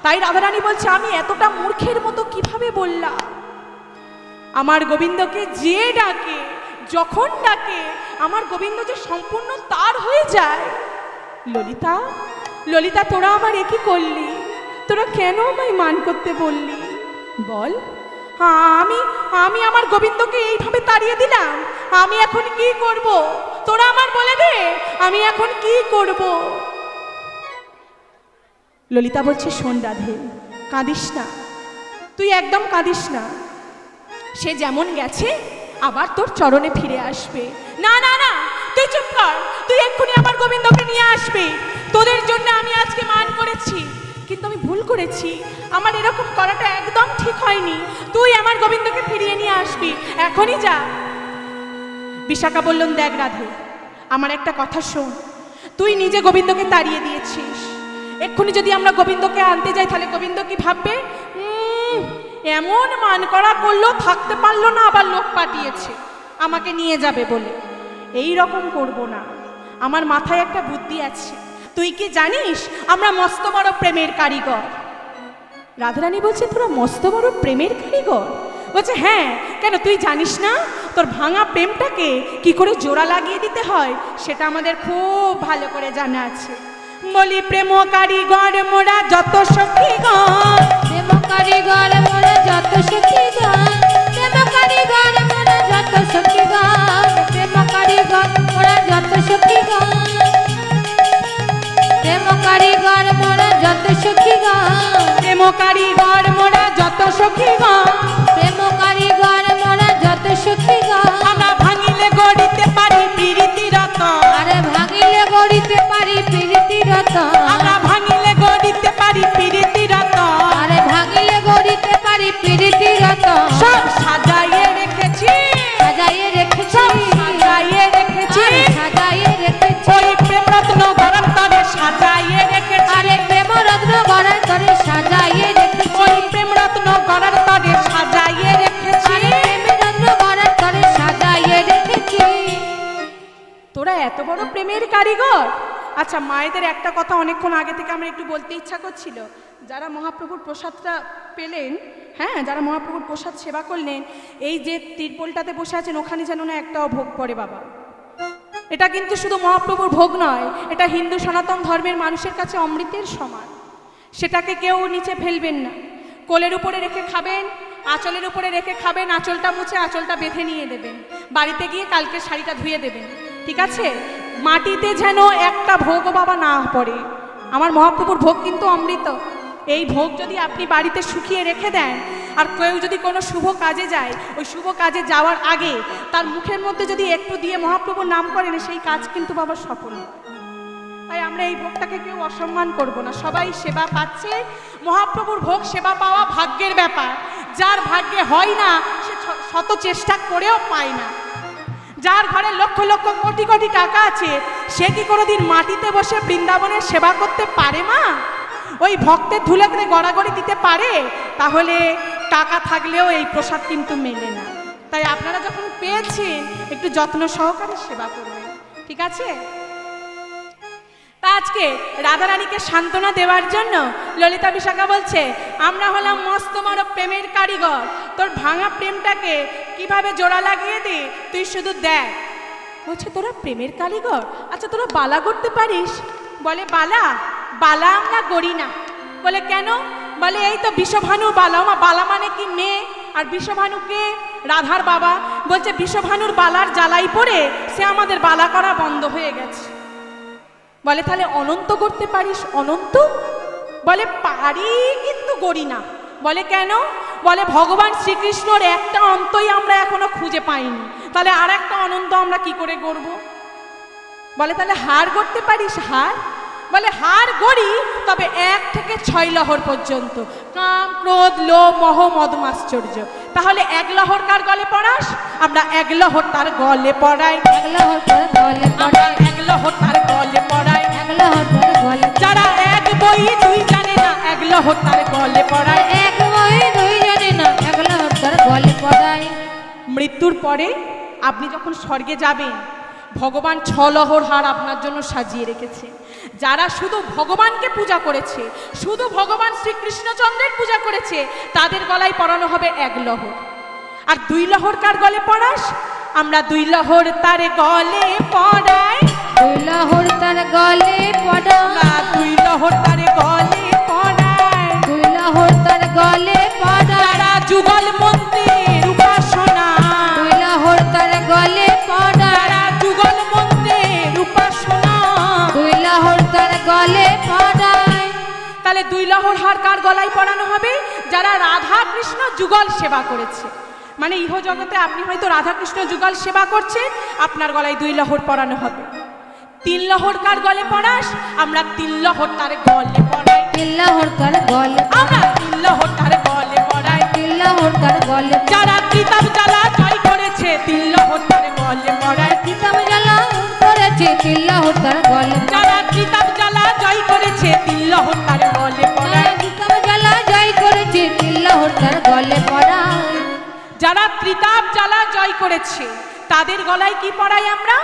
তাই রাধারানী বলছে, আমি এতটা মূর্খের মতো কিভাবে বললাম? আমার গোবিন্দকে যে ডাকে, যখন ডাকে, আমার গোবিন্দ যে সম্পূর্ণ তার হয়ে যায়। ললিতা, ললিতা, তোরা আমার একই করলি? তোরা কেন আমায় মান করতে বললি বল? আমি আমার গোবিন্দকে এইভাবে তাড়িয়ে দিলাম, আমি এখন কি করব? তোরা আমার বলে দে, আমি এখন কি করব? ললিতা বলছে, শোন রাধে, কাঁদিস না, তুই একদম কাঁদিস না। সে যেমন গেছে আবার তোর চরণে ফিরে আসবে। না না না, তুই চুপ কর, তুই এক্ষুনি আমার গোবিন্দকে নিয়ে আসবি। তোদের জন্য আমি আজকে মান করেছি, কিন্তু আমি ভুল করেছি। আমার এরকম করাটা একদম ঠিক হয়নি। তুই আমার গোবিন্দকে ফিরিয়ে নিয়ে আসবি, এখনই যা। বিশাখা বললেন, দেখ রাধে, আমার একটা কথা শোন, তুই নিজে গোবিন্দকে তাড়িয়ে দিয়েছিস। এক্ষুনি যদি আমরা গোবিন্দকে আনতে যাই, তাহলে গোবিন্দ কি ভাববে? এমন মান করা করলো, থাকতে পারলো না, আবার লোক পাঠিয়েছে আমাকে নিয়ে যাবে বলে। এই রকম করব না। আমার মাথায় একটা বুদ্ধি আছে। তুই কি জানিস আমরা মস্ত বড় প্রেমের কারিগর? রাধারানী বলছে, তোরা মস্ত বড় প্রেমের কারিগর? বলছে, হ্যাঁ, কেন তুই জানিস না তোর ভাঙা প্রেমটাকে কি করে জোড়া লাগিয়ে দিতে হয়? সেটা আমাদের খুব ভালো করে জানা আছে। বলি, প্রেম কারিগর মোরা যত সখীগণ, প্রেম কারিগর মোরা যত সখীগণ, প্রেম কারিগর মোরা যত সখীগণ, প্রেম কারিগর মোরা যত সখীগণ, প্রেম কারিগর মোরা যত সখীগণ, প্রেম কারিগর মোরা যত সখীগণ, প্রেম কারিগর মোরা যত সখীগণ, আমরা ভাঙিলে গড়িতে পারি প্রীতি রতন, আরে ভাঙিলে গড়িতে পারি প্রীতি রতন, আমরা ভাঙিলে গড়িতে পারি প্রীতি রতন, আরে ভাঙিলে গড়িতে পারি প্রীতি রতন, সব সাজাইয়ে রেখেছি, সাজাইয়ে রেখেছি, সাজাইয়ে রেখেছি, আরে সাজাইয়ে রেখেছি, ওই প্রেম রত্ন গড়ান্তরে সাজাইয়ে রেখেছি, আরে প্রেম রত্ন গড়ার তরে সাজাইয়ে রেখেছি, ওই প্রেম রত্ন গড়ান্তরে সাজাইয়ে রেখেছি। আরে প্রেম রত্ন গড়ার তরে সাজাইয়ে রেখেছি। তোরা এত বড় প্রেমের কারিগর? আচ্ছা, মায়েদের একটা কথা অনেকক্ষণ আগে থেকে আমার একটু বলতে ইচ্ছা করছিল। যারা মহাপ্রভুর প্রসাদটা পেলেন, হ্যাঁ, যারা মহাপ্রভুর প্রসাদ সেবা করলেন, এই যে তিরপলটাতে বসে আছেন ওখানে যেন না একটাও ভোগ পড়ে বাবা। এটা কিন্তু শুধু মহাপ্রভুর ভোগ নয়, এটা হিন্দু সনাতন ধর্মের মানুষের কাছে অমৃতের সমান। সেটাকে কেউ নিচে ফেলবেন না। কোলের উপরে রেখে খাবেন, আঁচলের উপরে রেখে খাবেন, আঁচলটা মুছে আঁচলটা বেঁধে নিয়ে দেবেন, বাড়িতে গিয়ে কালকে শাড়িটা ধুয়ে দেবেন, ঠিক আছে? মাটিতে যেন একটা ভোগ বাবা না পড়ে। আমার মহাপ্রভুর ভোগ কিন্তু অমৃত। এই ভোগ যদি আপনি বাড়িতে শুকিয়ে রেখে দেন, আর কেউ যদি কোনো শুভ কাজে যায়, ওই শুভ কাজে যাওয়ার আগে তার মুখের মধ্যে যদি একটু দিয়ে মহাপ্রভুর নাম করেন, সেই কাজ কিন্তু বাবা সফল হয়। তাই আমরা এই ভোগটাকে কেউ অসম্মান করব না। সবাই সেবা পাচ্ছে, মহাপ্রভুর ভোগ সেবা পাওয়া ভাগ্যের ব্যাপার। যার ভাগ্যে হয় না সে শত চেষ্টা করেও পায় না। যার ঘরে লক্ষ লক্ষ কোটি কোটি টাকা আছে, সে কি কোনোদিন মাটিতে বসে বৃন্দাবনের সেবা করতে পারে মা? ওই ভক্তের ধুলোতে গড়াগড়ি দিতে পারে? তাহলে টাকা থাকলেও এই প্রসাদ কিন্তু মেলে না। তাই আপনারা যখন পেয়েছেন একটু যত্ন সহকারে সেবা করবেন, ঠিক আছে? তা আজকে রাধারানীকে সান্ত্বনা দেওয়ার জন্য ললিতা বিশাখা বলছে, আমরা হলাম মস্ত বড় প্রেমের কারিগর, তোর ভাঙা প্রেমটাকে কিভাবে জোড়া লাগিয়ে দি তুই শুধু দেখ। বলছে, তোরা প্রেমের কারিগর? আচ্ছা, তোরা বালা করতে পারিস? বলে, বালা বালা আমরা করি না। বলে, কেন? বলে, এই তো বিষভানু বালা। মা, বালা মানে কি মেয়ে? আর বিষভানুকে রাধার বাবা। বলছে, বিষভানুর বালার জ্বালাই পড়ে সে আমাদের বালা করা বন্ধ হয়ে গেছে। বলে, তাহলে অনন্ত করতে পারিস? অনন্ত? বলে, পারি, কিন্তু করি না। বলে, কেন? বলে, ভগবান শ্রীকৃষ্ণর একটা অন্তই আমরা এখনো খুঁজে পাইনি, তাহলে আর একটা অনন্ত আমরা কি করে গড়ব? বলে, তাহলে হার করতে পারিস? হার? বলে, হার গড়ি, তবে 1 থেকে 6 লহর পর্যন্ত, কাম ক্রোধ লোভ মোহ মদ মাশ্চর্য। তাহলে 1 লহর কার গলে পড়াস? আমরা 1 লহর তার গলে পড়াই। একলা হতার গলে আমরা পড়াই, 1 লহর তার গলে পড়াই। একলা হতার গলে যারা 1 বই 2 জানে না, 1 লহর তার গলে পড়াই। এক বই 2 জানে না, একলা হতার গলে পড়াই। মৃত্যুর পরে আপনি যখন স্বর্গে যাবেন, ভগবান 6 লহর হার আপনার জন্য সাজিয়ে রেখেছে। যারা শুধু ভগবানকে পূজা করেছে, শুধু ভগবান শ্রীকৃষ্ণচন্দ্রের পূজা করেছে, তাদের গলায় পরানো হবে 1 লহর। আর 2 লহর কার গলে পড়াস? আমরা 2 লহর তার গলে পড়াই। 2 লহর তার গলে পড়াই, আমরা 2 লহর তার গলে পড়াই। 2 লহর তার গলে পড়াই। যারা যুগল মন্দির উপাসনা, 2 লহর তার গলে পড়াই, যারা যুগল মন্দির উপাসনা, 2 লহর তার গলে পড়াই। তাহলে 2 লহর হার কার গলায় পরানো হবে? যারা রাধা কৃষ্ণ যুগল সেবা করেছে। মানে ইহ জগতে আপনি হয়তো রাধা কৃষ্ণ যুগল সেবা করছেন, আপনার গলায় 2 লহর পরানো হবে। 3 লহর কার গলে পড়াস? আমরা 3 লহর তার গলে পড়াই। 3 লহর তার গলে, আমরা 3 লহর তার গলে পড়াই। 3 লহর তার গলে। যারা কিতাব জ্বালা জয় করেছে, 3 লহর তার গলে পড়াই। কিতাব জ্বালা করেছে, 3 লহর তার গলে। যারা কিতাব জ্বালা জয় করেছে, 3 লহর তার গলে পড়াই। কিতাব জ্বালা জয় করেছে, 3 লহর তার গলে পড়াই। যারা ত্রিতাপ জ্বালা জয় করেছে, তাদের গলায় কি পরাই আমরা?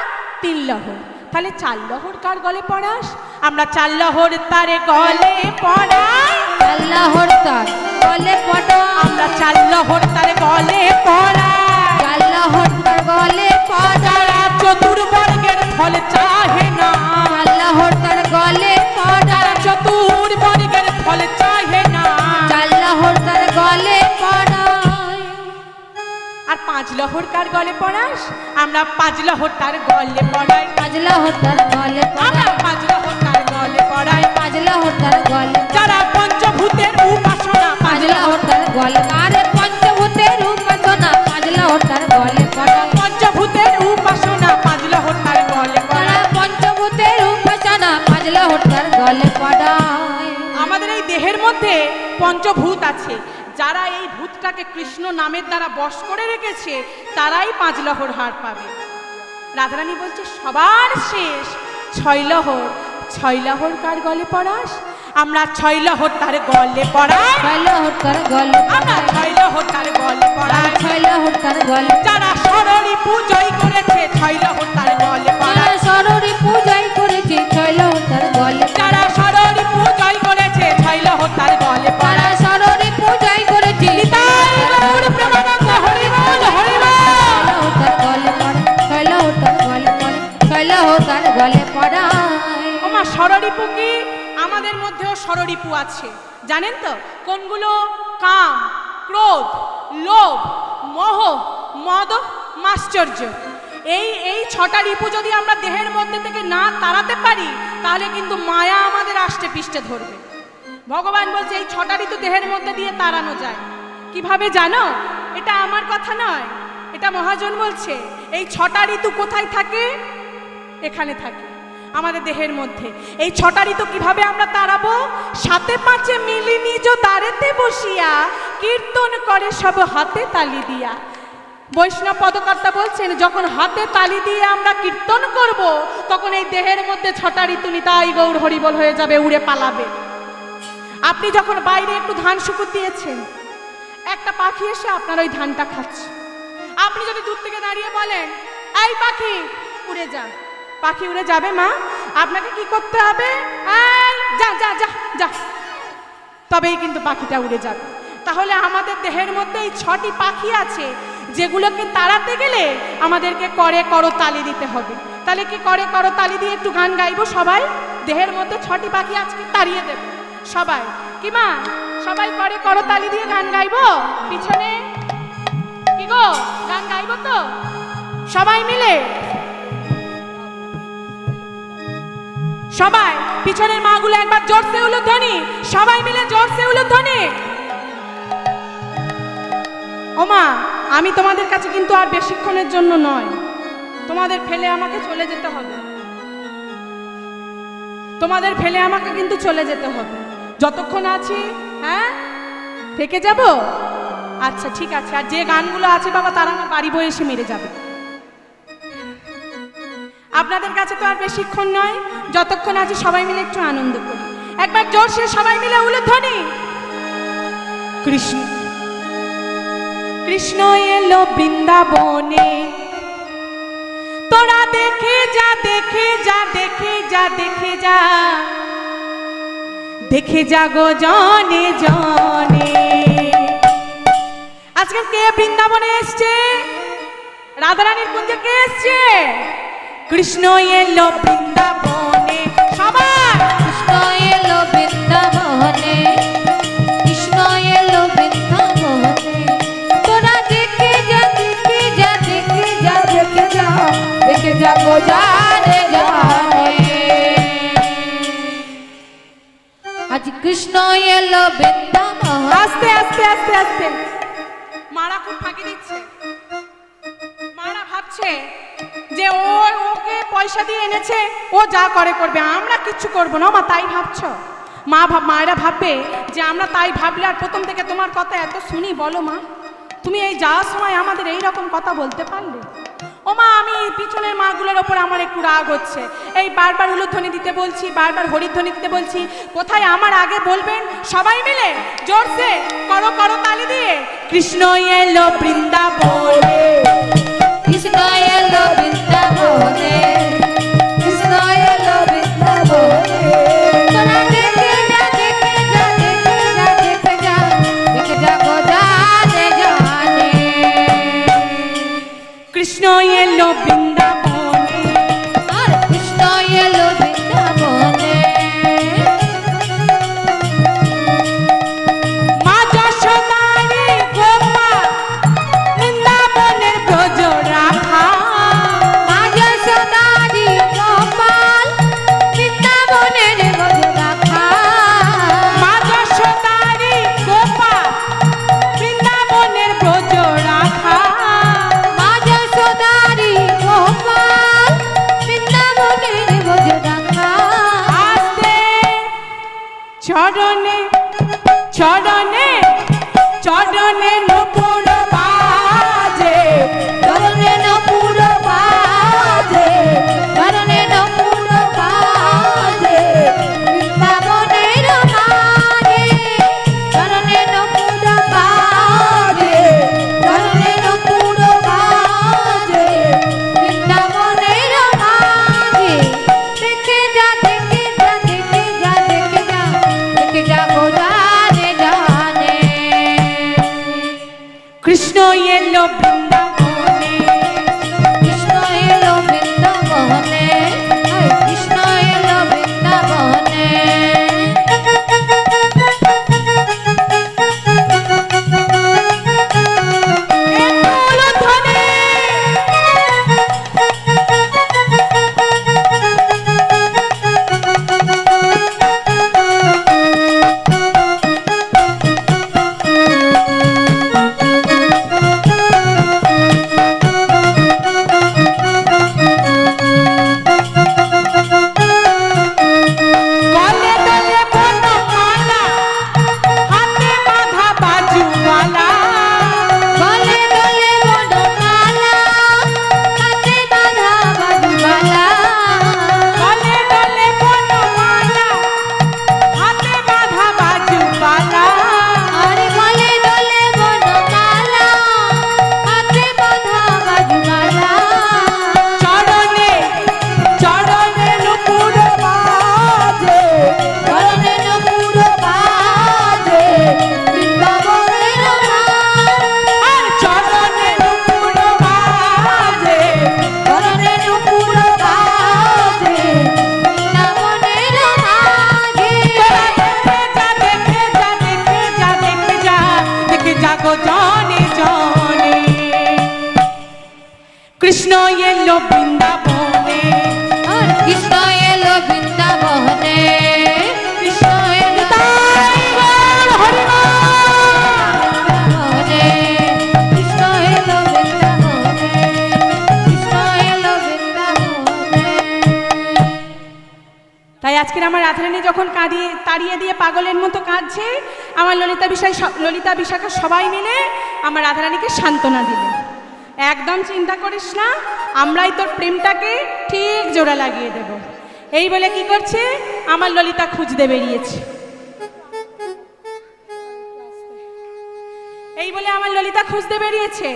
3 লহর। তাহলে 4 লহর কার গলে পরাস? আমরা 4 লহর তারে গলে পরাই। আল্লাহর তার গলে পড়া, আমরা 4 লহর তারে গলে পরাই। আল্লাহর তার গলে পড়া, যারা চতুর্বর্গের ফল চাহে না, আল্লাহর তার গলে পড়া, যারা চতুর্বর্গের ফল চাহে না। আল্লাহর তার গলে পড়া। আর 5 লহর কার গলে পরাস? আমরা 5 লহর তার গলে পরাই। আল্লাহর তার গলে পড়া, আমরা 5 লহর তার গলে পরাই। আল্লাহর তার গলে, যারা পঞ্চভূতের উপাসনা, 5 আল্লাহর তার গলে, আরে পঞ্চভূতের উপাসনা, আল্লাহর তার গলে পড়া, পঞ্চভূতের উপাসনা 5 লহর তার গলে তারা পরাই। পঞ্চভূতের উপাসনা, আল্লাহর তার গলে পড়া। আমাদের এই দেহের মধ্যে পঞ্চভূত আছে। যারা এই ভূতটাকে কৃষ্ণ নামের দ্বারা বশ করে রেখেছে তারাই 5 লহর হার পাবে। রাধারানী বলছে সবার শেষ 6 লহর। 6 লহর কার গলে পরাস? আমরা 6 লহর তার গলে পরাই। আল্লাহর তার গলে, আমরা 6 লহর তার গলে পরাই। আল্লাহর তার গলে, যারা ষড়রি পূজয় করেছে 6 লহর তার গলে তারা পরাই। সররি পূজাই করেছে, আল্লাহর তার গলে, যারা ষড়রি পূজয় করেছে 6 লহর তার গলে তারা পরাই। সররি পূজাই করেছে, নিতাই গৌর প্রেমানন্দ হরি বল হরি বল। আল্লাহর তার গলে পড়া, আল্লাহর তার গলে পড়া, আল্লাহর তার গলে পড়া। ওমা ষড়রিপু কি? আমাদের মধ্যেও ষড়রিপু আছে, জানেন তো কোনগুলো? কাম, ক্রোধ, লোভ, মোহ, মদ, মাশ্চর্য। এই 6টা রিপু যদি আমরা দেহের মধ্যে থেকে না তাড়াতে পারি তাহলে কিন্তু মায়া আমাদের আষ্টে পিষ্টে ধরবে। ভগবান বলছে এই 6টা ঋতু দেহের মধ্যে দিয়ে তাড়ানো যায়। কিভাবে জানো? এটা আমার কথা নয়, এটা মহাজন বলছে। এই 6টা ঋতু কোথায় থাকে? এখানে থাকে আমাদের দেহের মধ্যে। এই 6টা ঋতু কিভাবে আমরা তাড়াবো? 7 5 মিলি নিজ দ্বারেতে বসিয়া কীর্তন করে সব হাতে তালি দিয়া। বৈষ্ণব পদকর্তা বলছেন যখন হাতে তালি দিয়ে আমরা কীর্তন করব তখন এই দেহের মধ্যে 6টা ঋতু নিতাই গৌর হরিবল হয়ে যাবে, উড়ে পালাবে। আপনি যখন বাইরে একটু ধান শুকুর দিয়েছেন, একটা পাখি এসে আপনার ওই ধানটা খাচ্ছে। আপনি যদি দূর থেকে দাঁড়িয়ে বলেন এই পাখি উড়ে যা, পাখি উড়ে যাবে মা? আপনাকে কি করতে হবে? এই যা যা যা যা, তবেই কিন্তু পাখিটা উড়ে যাবে। তাহলে আমাদের দেহের মধ্যে এই 6টি পাখি আছে যেগুলোকে তাড়াতে গেলে আমাদেরকে করে করতালি দিতে হবে। তাহলে কি করে করতালি দিয়ে একটু গান গাইবো সবাই? দেহের মধ্যে 6টি পাখি আজকে তাড়িয়ে দেব সবাই। কি মা সবাই করে করতালি দিয়ে গান গাইবো? পিছনে কি গো গান গাইবো তো সবাই মিলে? সবাই পিছনের মাগুলো একবার জোরসে উলুধ্বনি, সবাই মিলে জোরসে উলুধ্বনি। ওমা আমি তোমাদের কাছে কিন্তু আর বেশিক্ষণের জন্য নয়, তোমাদের ফেলে আমাকে চলে যেতে হবে। তোমাদের ফেলে আমাকে কিন্তু চলে যেতে হবে। যতক্ষণ আছি হ্যাঁ থেকে যাব। আচ্ছা ঠিক আছে। আর যে গানগুলো আছে বাবা তারা আমার বাড়ি বয়ে এসে মেরে যাবে। আপনাদের কাছে তো আর বেশিক্ষণ নয়, যতক্ষণ আছে সবাই মিলে একটু আনন্দ করি। একবার জোরসে সবাই মিলে উলুধ্বনি। কৃষ্ণ কৃষ্ণ এলো বৃন্দাবনে, তোরা দেখে যা দেখে যা দেখে যা দেখে যা দেখে যা গো জনে জনে। আজকে কে বৃন্দাবনে এসছে? রাধারানীর কুঞ্জে কে এসছে? কৃষ্ণ এলো বৃন্দাবনে। সবাই কৃষ্ণ এলো বৃন্দাবনে, কৃষ্ণ এলো বৃন্দাবনে, তোরা দেখে যা দেখে যা দেখে যা দেখে যা দেখে যা গো জানে জানে। আজ কৃষ্ণ এলো বৃন্দাবনে। আস্তে আস্তে আস্তে আস্তে। মারা খুব ফাঁকি দিচ্ছে। মারা ভাবছে যে ওকে পয়সা দিয়ে এনেছে, ও যা করে করবে, আমরা কিচ্ছু করবো না। মা তাই ভাবছো? মায়েরা ভাববে যে আমরা তাই ভাবলে আর প্রথম থেকে তোমার কথা এত শুনি? বলো মা, তুমি এই যাওয়ার সময় আমাদের এই রকম কথা বলতে পারলে? ও মা আমি পিছনের মাগুলোর ওপর আমার একটু রাগ হচ্ছে। এই বারবার উলুধ্বনি দিতে বলছি, বারবার হরিধ্বনি দিতে বলছি, কোথায় আমার আগে বলবেন সবাই মিলে জোরসে করো করো তালি দিয়ে। কৃষ্ণ এলো বৃন্দাবনে, কৃষ্ণ এলো এলো বৃন্দাবনে, আর কৃষ্ণ এলো বৃন্দাবনে, মা যশোদারি গোপাল বৃন্দাবনের ব্রজ রাখা, মা যশোদারি গোপাল বৃন্দাবনের ব্রজ রাখা, মা যশোদারি গোপাল বৃন্দাবনের ব্রজ রাখা, মা যশোদারি গোপাল বৃন্দাবনের ব্রজ রাখা। আস্তে চরণে চরণে চরণে নূপুর বাজে, চরণে নপুর বাজে, চরণে নপুর বাজে, বৃন্দাবনের মাঝে, চরণে নপুর বাজে, চরণে নপুর বাজে, বৃন্দাবনের মাঝে। দেখে যা দেখে যা দেখে যা দেখে যা দেখে যা গো জানে জানে। কৃষ্ণ এলো বৃন্দাবনে, কৃষ্ণ এলো বৃন্দাবনে, কৃষ্ণ এলো বৃন্দাবনে। উলুধ্বনি। গলে গলে বনমালা, হাতে বাঁধা বাজুমালা, গলে গলে বনমালা, হাতে বাঁধা বাজুমালা। গলে গলে বনমালা, হাতে বাঁধা বাজুমালা, আরে গলে গলে বনমালা, হাতে বাঁধা বাজুমালা। চরণে চরণে নূপুর বাজে, চরণে নপুর বাজে, বৃন্দাবনের মাঝে। আর চরণে নূপুর বাজে, চরণে নপুর বাজে, বৃন্দাবনের মাঝে। তোরা দেখে যা দেখে যা দেখে যা দেখে যা দেখে যা গো জনে জনে। কৃষ্ণ এলো বৃন্দাবনে, আর কৃষ্ণ এলো বৃন্দাবনে, কৃষ্ণ এলো তাই বল হরিবল। বৃন্দাবনে, কৃষ্ণ এলো বৃন্দাবনে, কৃষ্ণ এলো বৃন্দাবনে। তাই আজকের আমার রাধারানী যখন কাঁদিয়ে তাড়িয়ে দিয়ে পাগলের মতো কাঁদছে, আমার ললিতা বিশাখা সবাই মিলে আমার রাধারানীকে সান্ত্বনা দিলে, একদম চিন্তা করিস না, আমরাই তোর প্রেমটাকে ঠিক জোড়া লাগিয়ে দেব। এই বলে কি করছে, আমার ললিতা খুঁজতে বেরিয়েছে। এই বলে আমার ললিতা খুঁজতে বেরিয়েছে।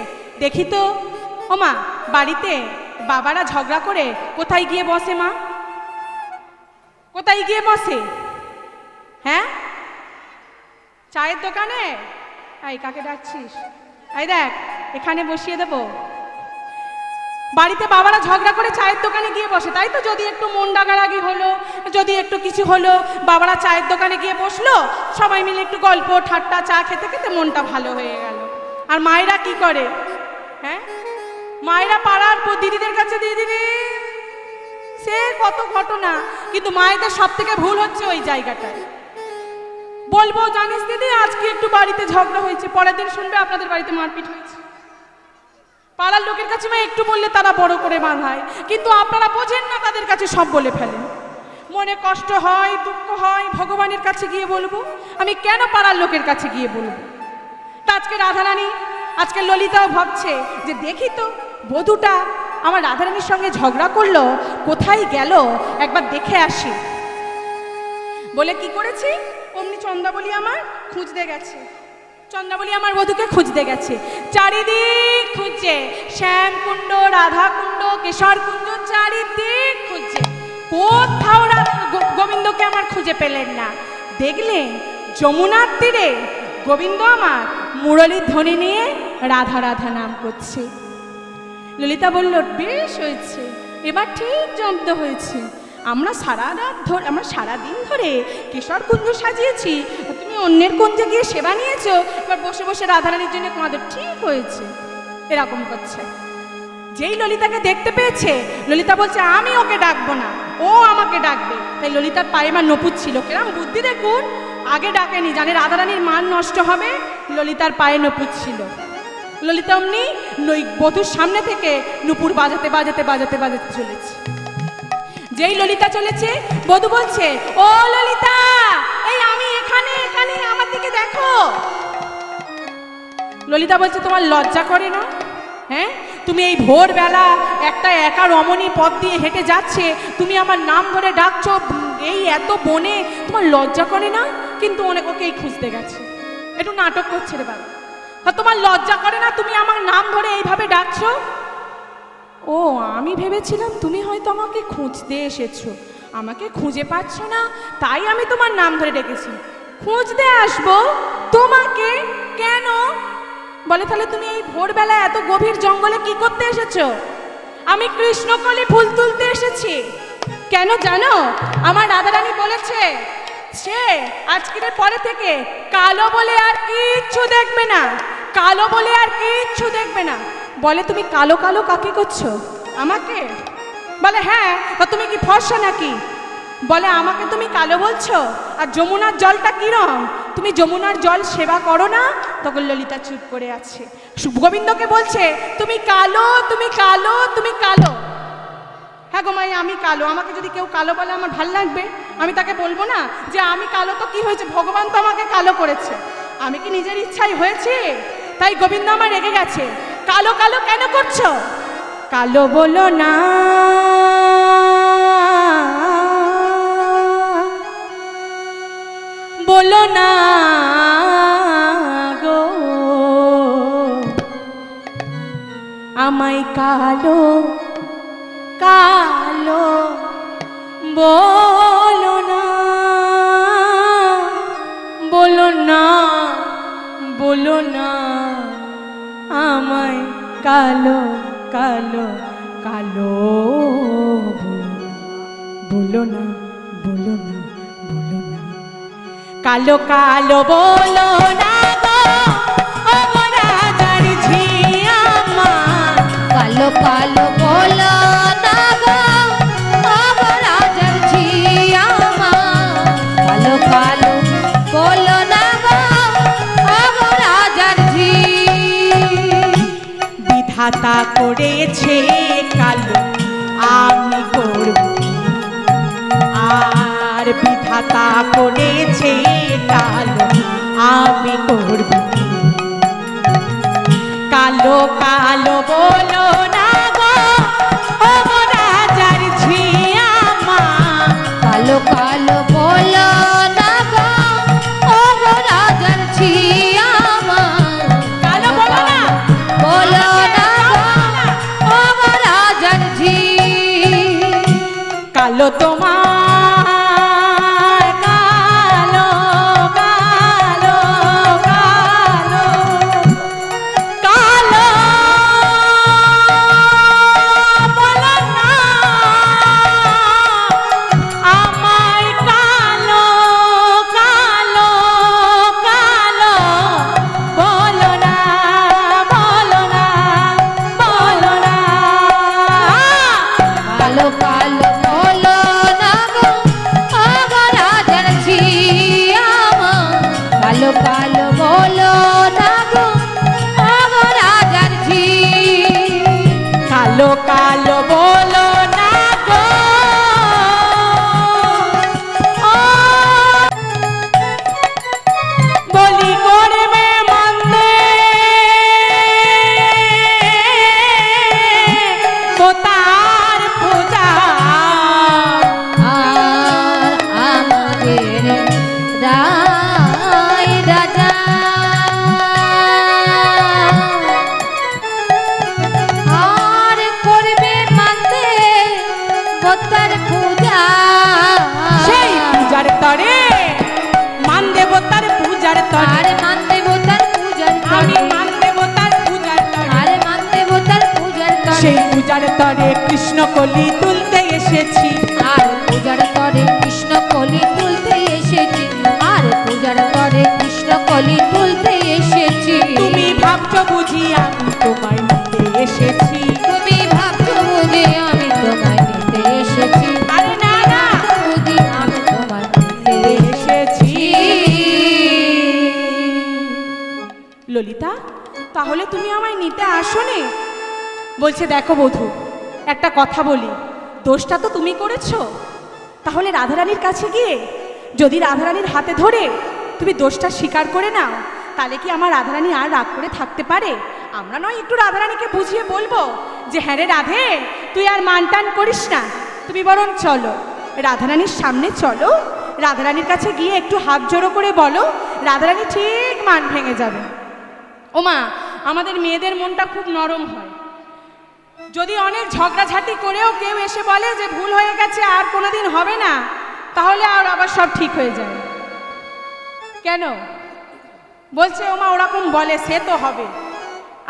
দেখি তো ও মা, বাড়িতে বাবারা ঝগড়া করে কোথায় গিয়ে বসে মা? কোথায় গিয়ে বসে? হ্যাঁ, চায়ের দোকানে? এই কাকে ডাকছিস? এই দেখ, এখানে বসিয়ে দেব। বাড়িতে বাবারা ঝগড়া করে চায়ের দোকানে গিয়ে বসে, তাই তো? যদি একটু মন ডাগারাগি হলো, যদি একটু কিছু হলো, বাবারা চায়ের দোকানে গিয়ে বসলো, সবাই মিলে একটু গল্প ঠাট্টা চা খেতে খেতে মনটা ভালো হয়ে গেল। আর মায়েরা কি করে? হ্যাঁ, মায়েরা পাড়ার দিদিদের কাছে দিদি সে কত ঘটনা, কিন্তু মায়েদের সব থেকে ভুল হচ্ছে ওই জায়গাটায়। বলবো জানিস দিদি আজকে একটু বাড়িতে ঝগড়া হয়েছে, পরের দিন শুনবে আপনাদের বাড়িতে মারপিট হয়েছে। পাড়ার লোকের কাছে মা একটু বললে তারা বড় করে বাঁধায়, কিন্তু আপনারা বোঝেন না, তাদের কাছে সব বলে ফেলেন। মনে কষ্ট হয়, দুঃখ হয়, ভগবানের কাছে গিয়ে বলবো, আমি কেন পাড়ার লোকের কাছে গিয়ে বলবো? তা আজকে রাধারানী, আজকে ললিতাও ভাবছে যে দেখি তো বধূটা আমার রাধারানীর সঙ্গে ঝগড়া করলো, কোথায় গেল একবার দেখে আসি। বলে কি করেছি, অমনি চন্দ্রাবলী আমার খুঁজতে গেছে। চন্দ্রাবলী আমার বধূকে খুঁজতে গেছে, চারিদিক খুঁজছে, শ্যামকুণ্ড, রাধাকুণ্ড, কেশরকুণ্ড, চারিদিক খুঁজছে, কোথাও গোবিন্দকে আমার খুঁজে পেলেন না। দেখলেন যমুনার তীরে গোবিন্দ আমার মুরলীর ধ্বনি নিয়ে রাধা রাধা নাম করছে। ললিতা বলল, বেশ হয়েছে, এবার ঠিক জব্দ হয়েছে। আমরা সারাদিন ধরে কেশর কুঞ্জ সাজিয়েছি, তুমি অন্যের কুঞ্জে গিয়ে সেবা নিয়েছো, এবার বসে বসে রাধারানীর জন্য তোমাদের ঠিক হয়েছে। এরকম করছে। যেই ললিতাকে দেখতে পেয়েছে, ললিতা বলছে, আমি ওকে ডাকবো না, ও আমাকে ডাকবে। তাই ললিতার পায়ে মা নপুর ছিল, কেরম বুদ্ধি দেখুন, আগে ডাকেনি, জানে রাধারানীর মান নষ্ট হবে, ললিতার পায়ে নপুর ছিল। ললিতা অমনি বধূর সামনে থেকে নুপুর বাজাতে বাজাতে বাজাতে বাজাতে চলেছে। যেই ললিতা চলেছে, বধূ বলছে, ও ললিতা, এই আমি এখানে এখানে, আমার দিকে দেখো। ললিতা বলছে, তোমার লজ্জা করে না? হ্যাঁ, তুমি এই ভোরবেলা একটা একা রমণী পথ দিয়ে হেঁটে যাচ্ছে, তুমি আমার নাম ধরে ডাকছো, এই এত বনে, তোমার লজ্জা করে না? কিন্তু ওকেই খুঁজতে গেছে, একটু নাটক করছে রে বাবা। তোমার লজ্জা করে না? তুমি আমার নাম ধরে এইভাবে ডাকছো। ও, আমি ভেবেছিলাম তুমি হয়তো আমাকে খুঁজতে এসেছো, আমাকে খুঁজে পাচ্ছ না, তাই আমি তোমার নাম ধরে ডেকেছি। খুঁজতে আসবো তোমাকে? কেন? বলে, তাহলে তুমি এই ভোরবেলা এত গভীর জঙ্গলে কি করতে এসেছো? আমি কৃষ্ণকলি ফুল তুলতে এসেছি। কেন জানো? আমার রাধারানী বলেছে সে আজকের পরে থেকে কালো বলে আর কিচ্ছু দেখবে না, কালো বলে আর কিচ্ছু দেখবে না। বলে, তুমি কালো কালো কাকে করছো? আমাকে? বলে, হ্যাঁ। তুমি কি ফর্সা নাকি? বলে, আমাকে তুমি কালো বলছো? আর যমুনার জলটা কিরম? তুমি যমুনার জল সেবা করো না? তখন ললিতা চুপ করে আছে। গোবিন্দকে বলছে, তুমি কালো, তুমি কালো, তুমি কালো। হ্যাঁ গো মাই, আমি কালো, আমাকে যদি কেউ কালো বলে আমার ভাল লাগবে? আমি তাকে বলবো না যে আমি কালো, তো কি হয়েছে, ভগবান তো আমাকে কালো করেছে, আমি কি নিজের ইচ্ছাই হয়েছে? তাই গোবিন্দ আমার রেগে গেছে। কালো কালো কেন করছো? কালো বলো না, বলো না গো, আমায় কালো কালো বলো না, বলো না, বলো না, আমায় কালো কালো কালো বলো না, বলো না, বলো না, কালো কালো বলো না গো, ও রাজার ঝি আমার। কালো কালো বলো না গো, ও রাজার ঝি আমার। কালো কালো বলো না গো, ও রাজার ঝি। বিধাতা করেছে কালো, আমি করব, আর বিধাতা করেছে কালো, আমি করব। কালো কালো বলো না গো, ও রাজার ঝি আমার। কালো কালো বলো না গো, ও রাজার ঝি আমার। কালো বলো না, বলো না গো, ও রাজার ঝি। কালো তোমার, কালো কালো কালো কালো সেই পূজার তরে কৃষ্ণ কলি তুলতে এসেছি। আর পূজার তরে কৃষ্ণ কলি তুলতে এসেছি, আর পূজার তরে কৃষ্ণ কলি তুলতে এসেছি। তুমি ভাবছো বুঝি আমি তোমায় নিতে এসেছি। তুমি ভাবছো বুঝি আমি তোমায় নিতে এসেছি। আরে না না, বুঝি আমি তোমায় নিতে এসেছি। এসেছি। ললিতা, তাহলে তুমি আমায় নিতে আসোনি? বলছে দেখো বধূ, একটা কথা বলি, দোষটা তো তুমি করেছো। তাহলে রাধারানীর কাছে গিয়ে যদি রাধারানীর হাতে ধরে তুমি দোষটা স্বীকার করে নাও, তাহলে কি আমার রাধারানী আর রাগ করে থাকতে পারে? আমরা নয় একটু রাধারানীকে বুঝিয়ে বলবো যে হ্যাঁ রে রাধে, তুই আর মান টান করিস না, তুমি বরং চলো রাধারানীর সামনে চলো, রাধারানীর কাছে গিয়ে একটু হাত জোড়ো করে বলো, রাধারানী ঠিক মান ভেঙে যাবে। ওমা, আমাদের মেয়েদের মনটা খুব নরম হয়। যদি অনেক ঝগড়াঝাটি করেও কেউ এসে বলে যে ভুল হয়ে গেছে আর কোনোদিন হবে না, তাহলে আর আবার সব ঠিক হয়ে যায়। কেন বলছে ওমা ওরকম বলে? সে তো হবে,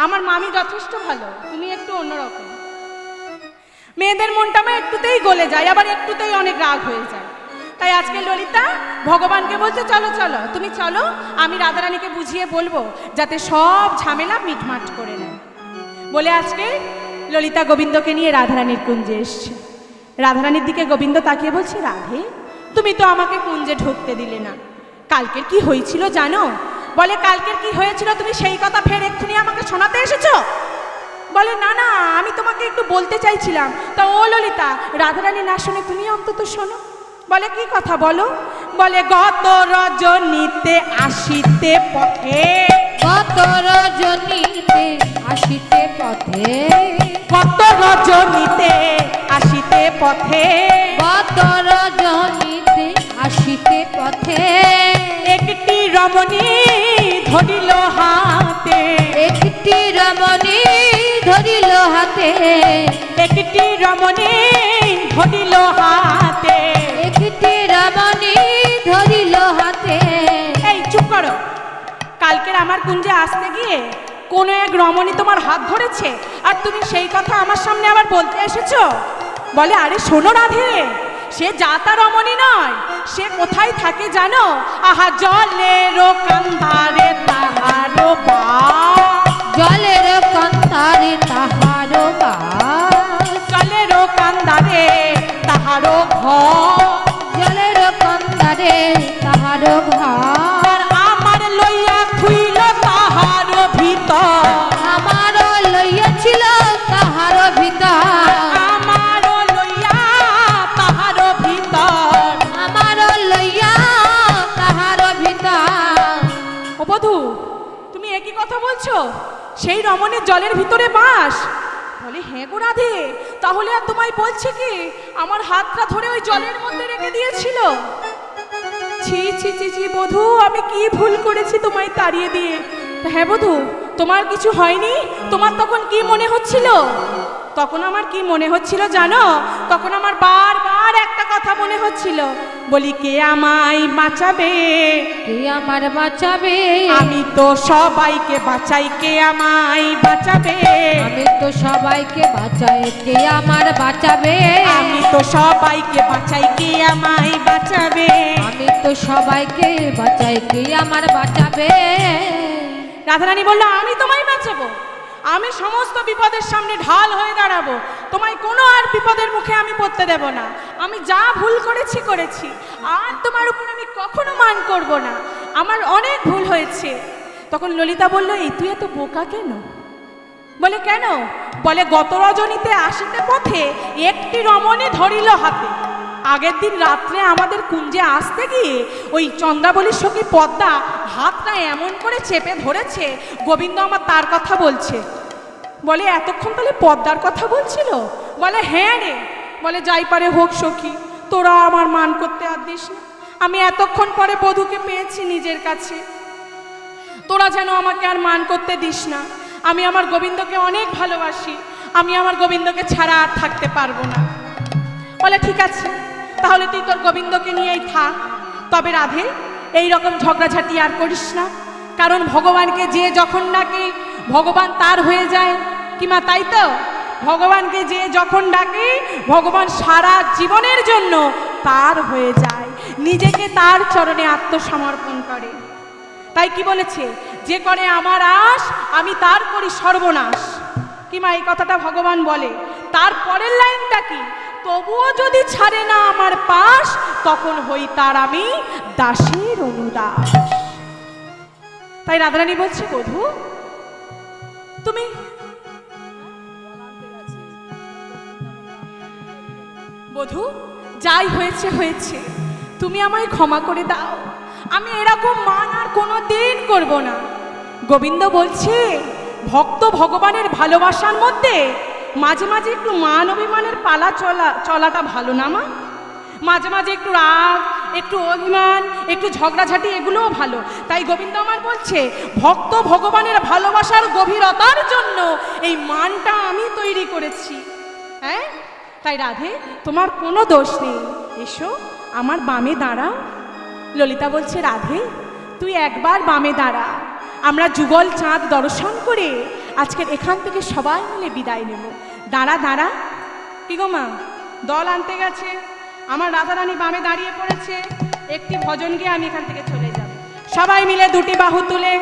আমার মামি যথেষ্ট ভালো, তুমি একটু অন্যরকম। মেয়েদের মনটা আমার একটুতেই গলে যায়, আবার একটুতেই অনেক রাগ হয়ে যায়। তাই আজকে ললিতা ভগবানকে বলছে চলো চলো, তুমি চলো, আমি রাধারানীকে বুঝিয়ে বলবো যাতে সব ঝামেলা মিটমাট করে নেয়। বলে আজকে ললিতা গোবিন্দকে নিয়ে রাধারানীর কুঞ্জে এসছে। রাধারানীর দিকে গোবিন্দ তাকিয়ে বলছে, রাধে তুমি তো আমাকে কুঞ্জে ঢুকতে দিলে না, কালকের কি হয়েছিল জানো? বলে কালকের কি হয়েছিল তুমি সেই কথা ফের এক্ষুনি আমাকে শোনাতে এসেছো? বলে না না, আমি তোমাকে একটু বলতে চাইছিলাম। তা ও ললিতা, রাধারানী না শুনে তুমি অন্তত শোনো। বলে কি কথা বলো? বলে গত রজনীতে আসিতে পথে, কত রজনীতে আসিতে পথে, কত রজনীতে আসিতে পথে, কত রজনীতে আসিতে পথে, একটি রমণী ধরিল হাতে, একটি রমণী ধরিল হাতে, একটি রমণী ধরিল হাতে। একটি রমণী ধরিল হাতে। এই চুপ করো, কালকের আমার কুঞ্জে আসতে গিয়ে কোনো এক রমণী তোমার হাত ধরেছে আর তুমি সেই কথা আমার সামনে আবার বলতে এসেছো? বলে আরে শোনো রাধে, সে যাতা রমণী নয়, সে কোথায় থাকে জানো? আহা জলের কান্ধারে তাহারো বাস, জলের কান্তারে তাহারো বাস, জলের কান্ধারে তাহারো ঘর, জলের কান্তারে তাহারো ঘর। আর আমার লইয়া খুইল তাহারো ভিতর, আমার লইয়াছিল তাহারো ভিতর, আমার লইয়া তাহারো ভিতর। আমার লইয়া তাহারো ভিতর। ও বধূ, তুমি একই কথা বলছো? সেই রমণীর জলের ভিতরে বাস? বলে হ্যাঁ গো রাধে, তাহলে আর তোমায় বলছে কি আমার হাতটা ধরে ওই জলের মধ্যে রেখে দিয়েছিল? ছি ছি ছি ছি বধূ, আমি কি ভুল করেছি তোমায় তাড়িয়ে দিয়ে। হ্যাঁ বধূ, তোমার কিছু হয়নি? তোমার তখন কি মনে হচ্ছিল? তখন আমার কি মনে হচ্ছিল জানো? তখন আমার বারবার একটা কথা মনে হচ্ছিল, বলি কে আমায় বাঁচাবে, কে আমার বাঁচাবে? আমি তো সবাইকে বাঁচাই, কে আমায় বাঁচাবে, আমি তো সবাইকে বাঁচাই, কে আমার বাঁচাবে? আমি তো সবাইকে বাঁচাই, কে আমায় বাঁচাবে। আমি তো সবাইকে বাঁচাই, কে আমার বাঁচাবে? রাধারানী বলল আমি তোমায় বাঁচাবো, আমি সমস্ত বিপদের সামনে ঢাল হয়ে দাঁড়াবো, তোমায় কোনো আর বিপদের মুখে আমি পড়তে দেব না। আমি যা ভুল করেছি করেছি, আর তোমার উপর আমি কখনো মান করব না, আমার অনেক ভুল হয়েছে। তখন ললিতা বলল এই তুই এত বোকা কেন? বলে কেন? বলে গত রজনীতে আসিতে পথে একটি রমণী ধরিল হাতে। আগের দিন রাত্রে আমাদের কুঞ্জে আসতে গিয়ে ওই চন্দ্রাবলীর সখী পদ্মা হাতটা এমন করে চেপে ধরেছে, গোবিন্দ আমার তার কথা বলছে। বলে এতক্ষণ তাহলে পদ্মার কথা বলছিল? বলে হ্যাঁ রে। বলে যাই পারে হোক সখী, তোরা আমার মান করতে আর দিস না, আমি এতক্ষণ পরে বধূকে পেয়েছি নিজের কাছে, তোরা যেন আমাকে আর মান করতে দিস না। আমি আমার গোবিন্দকে অনেক ভালোবাসি, আমি আমার গোবিন্দকে ছাড়া আর থাকতে পারবো না। বলে ঠিক আছে, তাহলে তুই তোর গোবিন্দকে নিয়েই থাক, তবে রাধে এই রকম ঝগড়াঝাটি আর করিস না, কারণ ভগবানকে যে যখন ডাকে ভগবান তার হয়ে যায়, কি মা তাই তো? ভগবানকে যে যখন ডাকে ভগবান সারা জীবনের জন্য তার হয়ে যায়, নিজেকে তার চরণে আত্মসমর্পণ করে। তাই কি বলেছে, যে করে আমার আশ আমি তার করি সর্বনাশ। কি মা, এই কথাটা ভগবান বলে। তার পরের লাইনটা কি, তবুও যদি ছাড়ে না আমার পাশ, তখন হই তার আমি দাসের অনুদাস। তাই রাধারানী বলছে, বধূ তুমি বধূ যাই হয়েছে হয়েছে, তুমি আমায় ক্ষমা করে দাও, আমি এরকম মান আর কোনো দিন করব না। গোবিন্দ বলছে, ভক্ত ভগবানের ভালোবাসার মধ্যে মাঝে মাঝে একটু মান অভিমানের পালা চলাটা ভালো না মা? মাঝে মাঝে একটু রাগ, একটু অভিমান, একটু ঝগড়াঝাটি, এগুলোও ভালো। তাই গোবিন্দ আমার বলছে, ভক্ত ভগবানের ভালোবাসার গভীরতার জন্য এই মানটা আমি তৈরি করেছি। হ্যাঁ, তাই রাধে তোমার কোনো দোষ নেই, এসো আমার বামে দাঁড়াও। ললিতা বলছে, রাধে তুই একবার বামে দাঁড়া, আমরা যুগল চাঁদ দর্শন করে আজকের এখান থেকে সবাই মিলে বিদায় নেব। দাঁড়া দাঁড়া। কি গো মা, দল আনতে গেছে, আমার রাধারানী বামে দাঁড়িয়ে পড়েছে, একটি ভজন গিয়ে আমি এখান থেকে চলে যাব। সবাই মিলে দুটি বাহু তুলে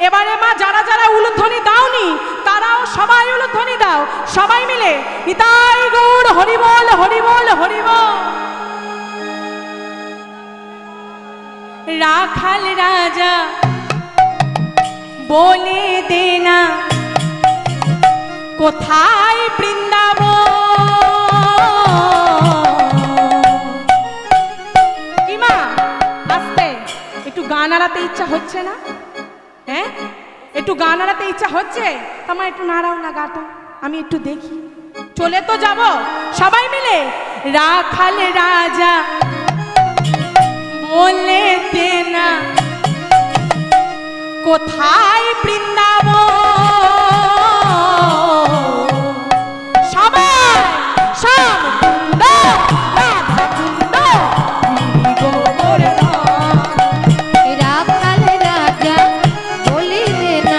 এবারে মা যারা যারা উলুধ্বনি দাওনি তারাও সবাই উলুধ্বনি দাও, সবাই মিলে নিতাই গৌর হরিবল হরিবল হরিবল। রাখাল রাজা বলে দে না কোথায় বৃন্দাবন। কি মা, আস্তে একটু গান আড়াতে ইচ্ছা হচ্ছে না? হ্যাঁ, একটু গান আড়াতে ইচ্ছা হচ্ছে, তোমার একটু নাড়াও না গাটা, আমি একটু দেখি। চলে তো যাব সবাই মিলে। রাখাল রাজা বলে দে না কোথায় বৃন্দাবন। সবাই শ্যামকুন্দ রাধাকুন্দ গোবর্ধন। রাখাল রাজা বলে দে না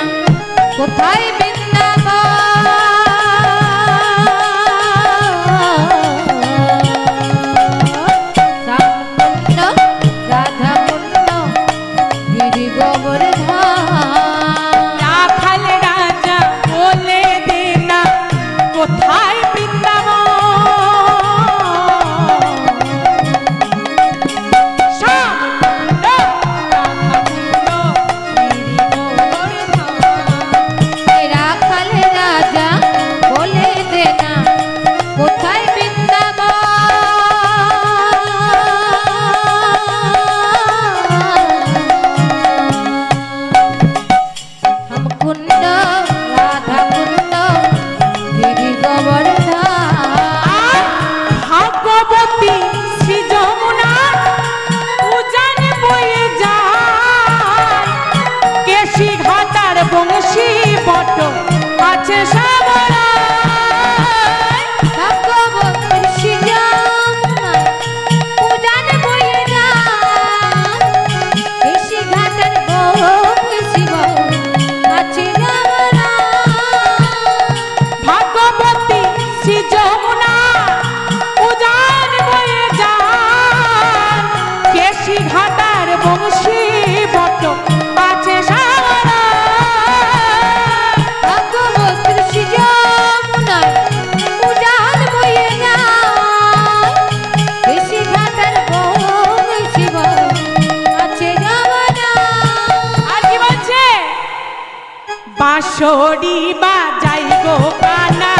কোথায় বৃন্দাবন। শ্যামকুন্দ রাধাকুন্দ গিরি গোবর্ধন। রাখাল রাজা বলে দে না কোথায় বৃন্দাবন। শ্যামকুন্দ রাধাকুন্দ গিরি গোবর্ধন। রাখাল রাজা বলে দে না কোথায় বৃন্দাবন। শ্যামকুন্ড রাধাকুন্ড গিরি গোবর্ধন। ভাগবতী শ্রী যমুনা উজান বয়ে যায়, কেশি ঘাটার বংশী বট আছে সাবরায়। ভগবতীর সৃজনায় উজান বয়ে যায়, কেশি ঘাটের বংশী বট আছে সাবরায়। ভাগবতী শ্রী যমুনা উজান বয়ে যায়, কেশি ঘাটার বংশী বট আছে সাবরায়। ভগবতীর সৃজনায় উজান বয়ে যায়, কেশি ঘাটের বংশী বট আছে সাবরায়। আর কি বলছে, বাঁশরি বাজাই গো কানা